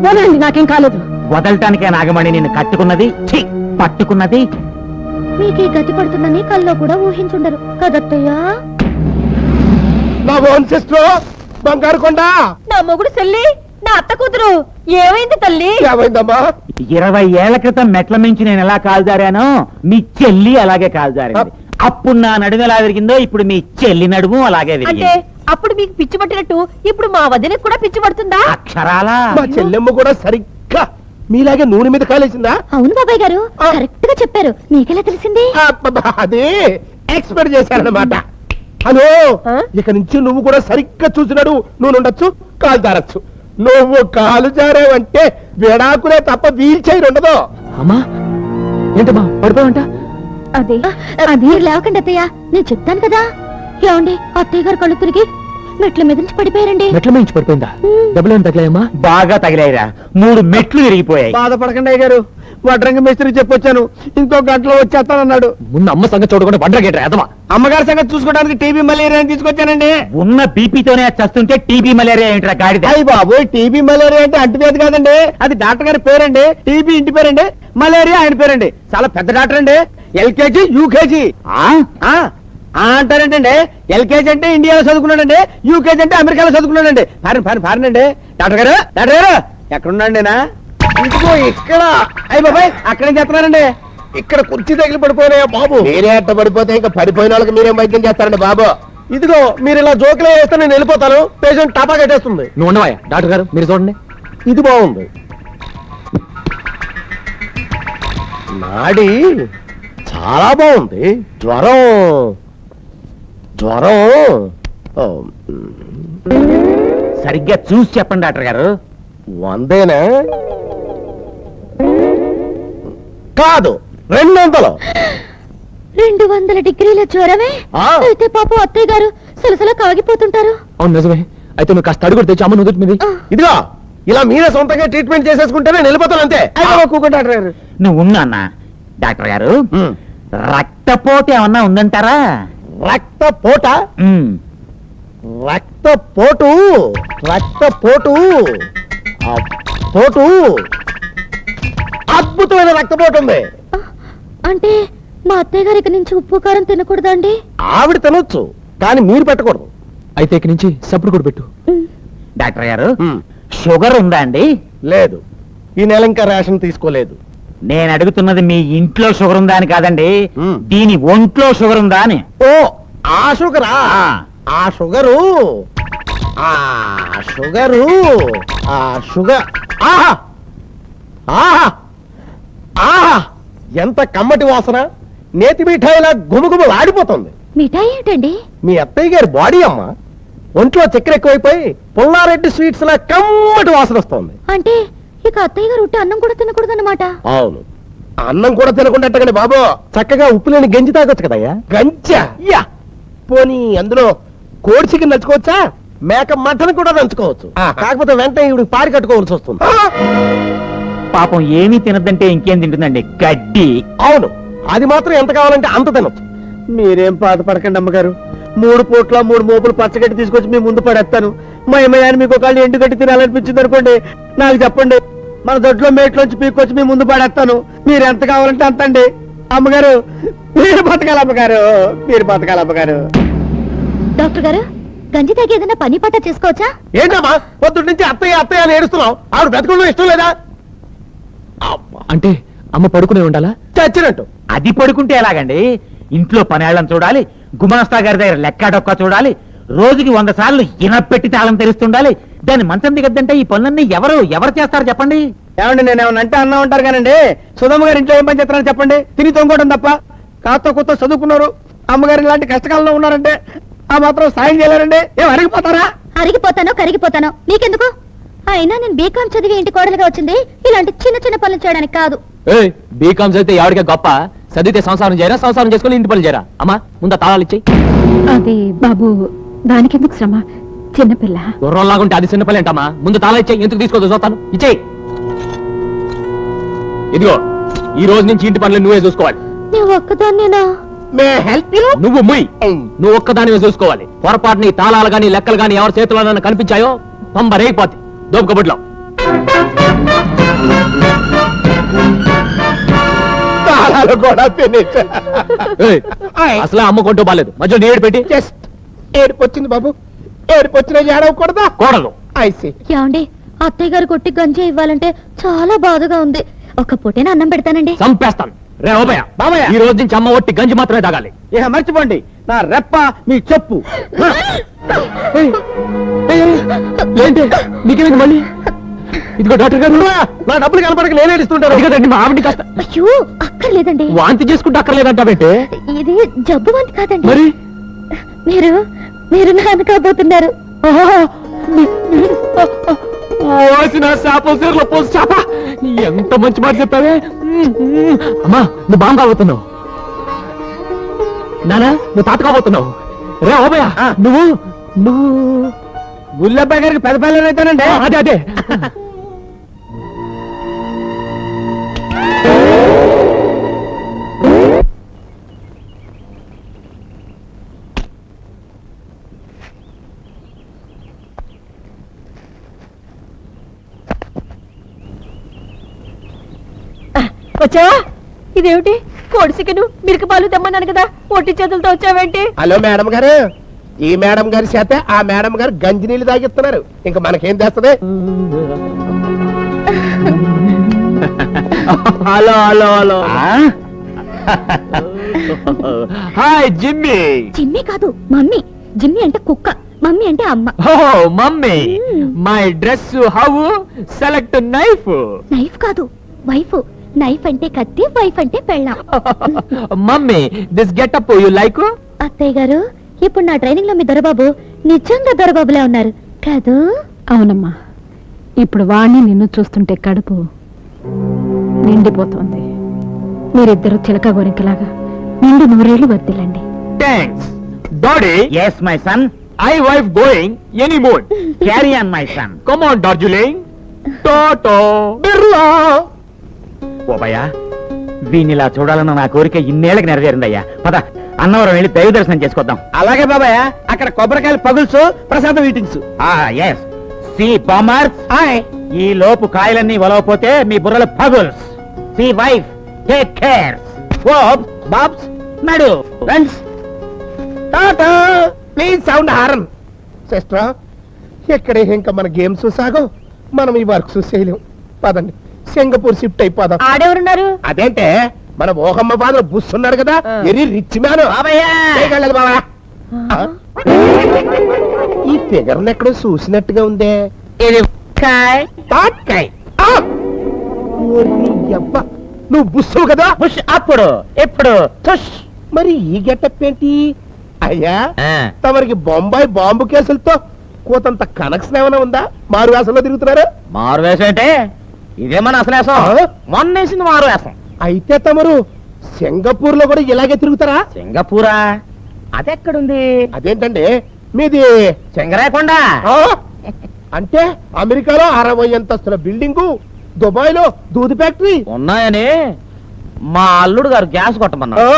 వదలండి, నాకేం కాలేదు. వదలటానికే నాగమణి నిన్ను కట్టుకున్నది, ఛీ, పట్టుకున్నది. మీకు ఈ గతి పడుతుందని కల్లో కూడా ఊహించుండరు కదత్తయ్యా. నా ఓన్ సిస్టర్ బంగారు కొండ. నా మొగుడు చెల్లి, నా అత్త కూతురు ఏమైంది తల్లి? ఏమైందమ్మా? 20 ఏళ్ల క్రితం మెట్ల మించి నేను ఎలా కాల్జారానో మీ చెల్లి అలాగే కాల్జారింది. అప్పుడు నా నడుము ఎలా విరిగిందో ఇప్పుడు మీ చెల్లి నడుము అలాగే అంటే విరిగింది. అప్పుడు మీకు పిచ్చి పట్టినట్టు ఇప్పుడు మా వదినకి కూడా పిచ్చి పడుతుందా? అక్షరాలా మా చెల్లెమ్మ కూడా సరిగ్గా మీలాగే నూనె మీద కాలేసిందా? అవును బాబాయ్ గారు, కరెక్ట్ గా చెప్పారు. మీకెలా తెలిసింది? అదే ఎక్స్పెక్ట్ చేశారన్నమాట. హలో, ఇక నుంచి నువ్వు కూడా సరిగ్గా చూసినాడు నువ్వు ఉండొచ్చు, కాలు జారచ్చు. నువ్వు కాలు జారావంటే విడాకులే తప్ప వీల్ చైర్ ఉండదు. అమ్మా, ఏంటమ్మా పడిపోయావంట? అదే అది లేవకండి అత్తయ్య, నేను చెప్తాను కదా. ఏమండి, అత్తయ్య గారు కళ్ళు తిరిగి మెట్ల మీద నుంచి పడిపోయారండి. మెట్ల మించి పడిపోయిందా? డబ్బులు ఏం తగ్గలేమ్మా? బాగా తగిలాయిరా, 3 మెట్లు విరిగిపోయాయి. బాధపడకండి అయ్య గారు, వడ్రంగి మేస్త్రికి చెప్పొచ్చాను, ఇంకో గంటలో వచ్చేస్తానన్నాడు. ముందు అమ్మ సంగతి చూడకుండా బండ్రగేట్రా ఎదవా. అమ్మగారి సంగతి చూసుకోవడానికి టీబీ మలేరియా తీసుకొచ్చానండి. ఉన్న బీపీతోనే చస్తుంటే టీబీ మలేరియా ఏంట్రా గాడిద? అయ్యి బాబు, టీబీ మలేరియా అంటే అంటువ్యాధి కాదండి, అది డాక్టర్ గారి పేరండి. టీబీ ఇంటి పేరండి, మలేరియా ఆయన పేరండి. చాలా పెద్ద డాక్టర్ అండి. LKG UKG అంటారేంటండి. ఎల్కేజీ అంటే ఇండియాలో చదువుకున్నాడండి, యూకేజీ అంటే అమెరికాలో చదువుకున్నాడండి. ఫారెన్ అండి. డాక్టర్ గారు ఎక్కడున్నాండి నేనా? ఇదిగో ఇక్కడ. అయ్యి బాబాయ్, అక్కడేం చేస్తున్నానండి? ఇక్కడ కుర్చీ తగిలి పడిపోయినాయా బాబు? మీరే అట్ట పడిపోతే ఇంకా పడిపోయిన వాళ్ళకి మీరేం వైద్యం చేస్తారండి బాబు? ఇదిగో మీరు ఇలా జోకులే వేస్తే నేను వెళ్ళిపోతాను, పేషెంట్ టపా కట్టేస్తుంది. నువ్వు ఉండవా డాక్టర్ గారు, మీరు చూడండి. ఇది బాగుంది. నాడి చాలా బాగుంది. జ్వరం ఓ, సరిగ్గా చూసి చెప్పండి డాక్టర్ గారు. 100 కాదు 200. 200 డిగ్రీల జ్వరమే? ఆ. అయితే పాపం అత్తయ్య గారు సలసలా కాగిపోతుంటారు. అవును నిజమే. అయితే నువ్వు కాస్త అడుగుడు తెచ్చి అమ్మ నుదుటి మీద. ఇదిగో ఇలా మీరే సొంతంగా ట్రీట్మెంట్ చేసేసుకుంటే నేను వెళ్ళిపోతాను అంతే. కూకుంటా డాక్టర్ గారు. నువ్వు ఉన్నా డాక్టర్ గారు, రక్తపోటు ఏమన్నా ఉందంటారా? రక్తపోట రక్తపోటు ఆ, పోటు అద్భుతమైన రక్తపోటు ఉంది. అంటే మా అత్తయ్య గారి ఇక నుంచి ఉప్పు కారం తినకూడదా అండి? ఆవిడ తినొచ్చు, కానీ మీరు పెట్టకూడదు. అయితే ఇక్కడి నుంచి సప్పుడు కూడా పెట్టు. డాక్టర్ గారు, షుగర్ ఉందా అండి? లేదు, ఈ నెల ఇంకా రేషన్ తీసుకోలేదు. నేను అడుగుతున్నది మీ ఇంట్లో షుగర్ ఉందా అని కాదండి, దీని ఒంట్లో షుగర్ ఉందా అని. ఓ ఆ షుగరా? ఆ షుగరు ఆహా ఆహా ఆహా, ఎంత కమ్మటి వాసన! నేతి మిఠాయిలా గుమగుమలాడిపోతుంది. మిఠాయి ఏంటండి? మీ అత్తయ్య గారి బాడీ అమ్మ, ఒంట్లో చక్కెర ఎక్కువైపోయి పుల్లారెడ్డి స్వీట్స్ లా కమ్మటి వాసన వస్తుంది. అంటే ఇక అత్తయ్య గారు ఉట్టి అన్నం కూడా తినకూడదన్నమాట. అవును, అన్నం కూడా తినకుండా బాబు, చక్కగా ఉప్పు లేని గంజి తాగొచ్చు కదయ్యా. గంజా? యా, పోనీ అందులో కోడి చికెన్ నంచుకోవచ్చా? మేక మటన్ కూడా నంచుకోవచ్చు. కాకపోతే వెంటనే ఇవి పారి కట్టుకోవాల్సి వస్తుంది. పాపం ఏమీ తినద్దంటే ఇంకేం తింటుందండి? గడ్డి. అవును, అది మాత్రం ఎంత కావాలంటే అంత తినొచ్చు. మీరేం బాధపడకండి అమ్మగారు, 3 పూట్ల 3 మోపులు పచ్చగడ్డి తీసుకొచ్చి మీ ముందు పడేస్తాను. మయమయాన్ని మీకు ఒకళ్ళు ఎండుగడ్డి తినాలనిపించింది అనుకోండి, నాకు చెప్పండి, మన దొడ్లో మేట్లోంచి పీక్కొచ్చి మీ ముందు పడేస్తాను. మీరు ఎంత కావాలంటే అంత అండి. అమ్మగారు మీరు బతకాలి, అమ్మగారు మీరు బతకాలి. అమ్మగారు డాక్టర్ గారు, గంజి తాగి ఏదైనా పని పాట చేసుకోవచ్చా? ఏంటమ్మా పొద్దుటి నుంచి అత్తయ్య అత్తయ్య అని ఏడుస్తున్నావు? ఆవిడ బ్రతకడం ఇష్టం లేదా? అంటే అమ్మ పడుకునే ఉండాలా? చచ్చినట్టు. అది పడుకుంటే ఎలాగండి? ఇంట్లో పనేళ్ళని చూడాలి, గుమాస్తా గారి దగ్గర లెక్క డొక్క చూడాలి, రోజుకి 100 సార్లు ఇనపెట్టి తాళం తెరుస్తుండాలి. దాన్ని మంచం దిగద్దంటే ఈ పనులన్నీ ఎవరు చేస్తారు చెప్పండి? ఏమండి, నేను ఏమన్నా అంటే అన్నా ఉంటారు కానండి. సుధమ్మ గారు ఇంట్లో ఏం పని చేస్తారని చెప్పండి? తిని తొంగోవడం తప్ప. కాస్త కొత్త చదువుకున్నారు, అమ్మగారు ఇలాంటి కష్టకాలంలో ఉన్నారంటే ఆ మాత్రం సాయం చేయలేరండి. ఏం అరిగిపోతారా? అరిగిపోతానో కరిగిపోతానో మీకెందుకు? అయినా నేను బీకాం చదివి ఇంటి కోడలుగా వచ్చింది ఇలాంటి చిన్న చిన్న పనులు చేయడానికి కాదు. బీకామ్స్ అయితే ఎవరికే గొప్ప, చదివితే సంసారం చేయరా, సంసారం చేసుకుని ఇంటి పనులు చేయరా? అమ్మా ముందు తాళాలు ఇచ్చేయి. అది బాబు, దానికెందుకు శ్రమ, చిన్నపిల్ల. గుర్రంలాగుంటే అది చిన్న పని ఏంటమ్మా? ముందు తాళా ఇచ్చేయి. ఎందుకు తీసుకోదు చూస్తాను, ఇచ్చేయి. ఇదిగో, ఈ రోజు నుంచి ఇంటి పనులు నువ్వే చూసుకోవాలి. నువ్వు ఒక్కదాన్నేనా? May help you? నువ్వు ముయ్, నువ్వు ఒక్కదానివే చూసుకోవాలి. పొరపాటు నీ తాళాలు గాని లెక్కలు గాని ఎవరి చేతిలో కనిపించాయో పంబరేగిపోతే దోపు కబుడ్లో. తాళాలు కూడా ఫినిష్. అసలు అమ్మ కొంటూ బాలేదు, మధ్యలో నీడు పెట్టి. జస్ట్ ఏడుపు వచ్చింది బాబు, ఏడుపు వచ్చిన ఏడవకూడదా? కోడలు ఐసి ఏమండి, అత్తయ్య గారు కొట్టి గంజి ఇవ్వాలంటే చాలా బాధగా ఉంది. ఒక పూటేనా అన్నం పెడతానండి. చంపేస్తాను. రే ఓబయ్య, బాబయ్య, ఈ రోజు నుంచి అమ్మ ఒట్టి గంజి మాత్రమే తాగాలి. ఇక మర్చిపోండి, నా రెప్ప మీ చెప్పు. ఏంటి నీకేమైంది మళ్ళీ? ఇదిగో డాక్టర్ గారు, నా డబ్బులు కనపడక నేను ఏడుస్తుంటాను. అది కదండి, మా ఆవిడ కాస్త అయ్యో అక్కర్లేదండి, వాంతి చేసుకుంటే అక్కర్లేదంటావేంటే? ఇది జబ్బు వంతి కాదండి. మరి మీరు నాన్న కాబోతున్నారు. ఎంత మంచి మాట చెప్పావే. అమ్మా నువ్వు బాగా కాబోతున్నావు, నానా నువ్వు తాత కాబోతున్నావు. రే ఓబయ్య, నువ్వు గుల్లబ్బాయి గారికి పెద్ద పిల్లలు అవుతానండి. అదే వచ్చావా? ఇదేమిటి కోడి చికెను మిరక పాలు తెమ్మన్నాను కదా, ఒట్టి చేతులతో వచ్చావేంటి? హలో మేడం గారు, ఈ మేడం గారి చేత ఆ మేడం గారు గంజి నీళ్ళు తాగిస్తున్నారు. ఇంకా మనకేం చేస్తుంది? Hello hello hello hi Jimmy. Jimmy కాదు మమ్మీ. జిమ్మి అంటే కుక్క, మమ్మీ అంటే అమ్మ. Oh mummy, my dress how select knife. Knife కాదు వైఫ్. నైఫ్ అంటే కత్తి, వైఫ్ అంటే పెళ్ళాం. Mummy this getup you like? అత్తయ్య గారు, ఇప్పుడు నా ట్రైనింగ్ లో మీ దొరబాబు నిజంగా దొరబాబులే ఉన్నారు కాదు? అవునమ్మా, ఇప్పుడు వాణ్ణి నిన్ను చూస్తుంటే కడుపు నిండిపోతోంది. మీరిద్దరు చిలక గోరింకలాగా నిండు నూరేళ్లు వర్దిల్లండి. Thanks daddy. Yes my son, I wife going any mood. Carry on my son. Come on Darjeeling. Toto Birla. Oh భయ్యా, వీనిలా చూడాలన్న నా కోరిక ఇన్నేళ్ళకి నెరవేరిందయ్యా. పద అన్నవరం వెళ్ళి దైవ దర్శనం చేసుకొద్దాం. అలాగే బాబాయ్, అక్కడ కొబ్బరికాయలు పగుల్సు, ప్రసాదం ఈటింగ్స్. ఎస్ సి బామర్స్, ఈ లోపు కాయలన్నీ వలవపోతే మీ బుర్రల పగుల్స్. See wife, take care. Oh బాబ్స్, నడు ఫ్రెండ్స్. టాటా. Please sound horn. సిస్టర్, ఇక్కడే ఇంకా మన గేమ్స్ సాగో, మనం ఈ వర్క్స్ చేయలేం. పదండి, సింగపూర్ షిఫ్ట్ అయిపోదాం. ఆడెవరున్నారు? అదేంటే మన మోహమ్మ ఫాదర్ బుస్ ఉన్నాడు కదా, వెరీ రిచ్ మ్యాన్. బాబా, ఈ ఫిగర్ ఎక్కడో చూసినట్టుగా ఉందే. ఇది తాట్కాయ్. ఆ! ఓరి యవ్వ, నువ్వు బుస్సు కదా? పుష్ అప్పుడు ఎప్పుడు తుష్. మరి ఈ గెటప్ ఏంటి? అయ్యా, తమరికి బొంబాయి బాంబు కేసులతో కోతంత కనెక్షన్ ఏమైనా ఉందా? మారు వేసంలో తిరుగుతున్నారు? మారు వేషం అంటే ఇదే మన అసలు వేషం. మొన్న వేసింది మారు వేషం. అయితే తమరు సింగపూర్ లో కూడా ఇలాగే తిరుగుతారా? సింగపూరా? అదెక్కడుంది? అదేంటండి మీది? సింగరాయకొండ. ఆ? అంటే అమెరికాలో 60 అంతస్తుల బిల్డింగు, దుబాయ్ లో దూది ఫ్యాక్టరీ ఉన్నాయని మా అల్లుడు గారు గ్యాస్ కొట్టమన్నారు.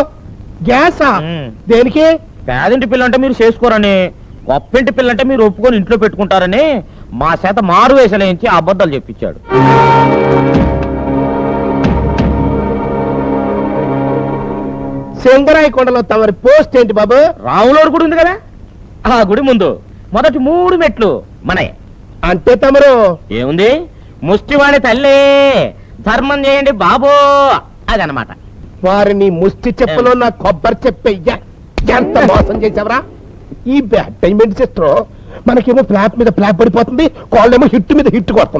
గ్యాసా? మ్. దేనికి? పేదింటి పిల్లంటే మీరు చేసుకోరని, గొప్పింటి పిల్లంటే మీరు ఒప్పుకొని ఇంట్లో పెట్టుకుంటారని మా చేత మారు వేసలేంచి అబద్ధాలు చెప్పించాడు. సింగరాయకొండలో తమరి పోస్ట్ ఏంటి బాబు? రాములోడు గుడి ఉంది కదా, ఆ గుడి ముందు మొదటి 3 మెట్లు మనయే. అంటే తమరు ఏముంది, ముష్టివాణి తల్లి ధర్మం చేయండి బాబో, అదనమాట. వారిని ముష్టి చెప్పులో నా కొబ్బరి చెప్పయ్యా, ఎంత మోసం చేసావరా? ఈ బ్యాడ్ టైం ఏంటి సిస్టర్? మనకేమో ఫ్లాప్ మీద ఫ్లాప్ పడిపోతుంది, కాళ్ళేమో హిట్ మీద హిట్ కొడుతుంది.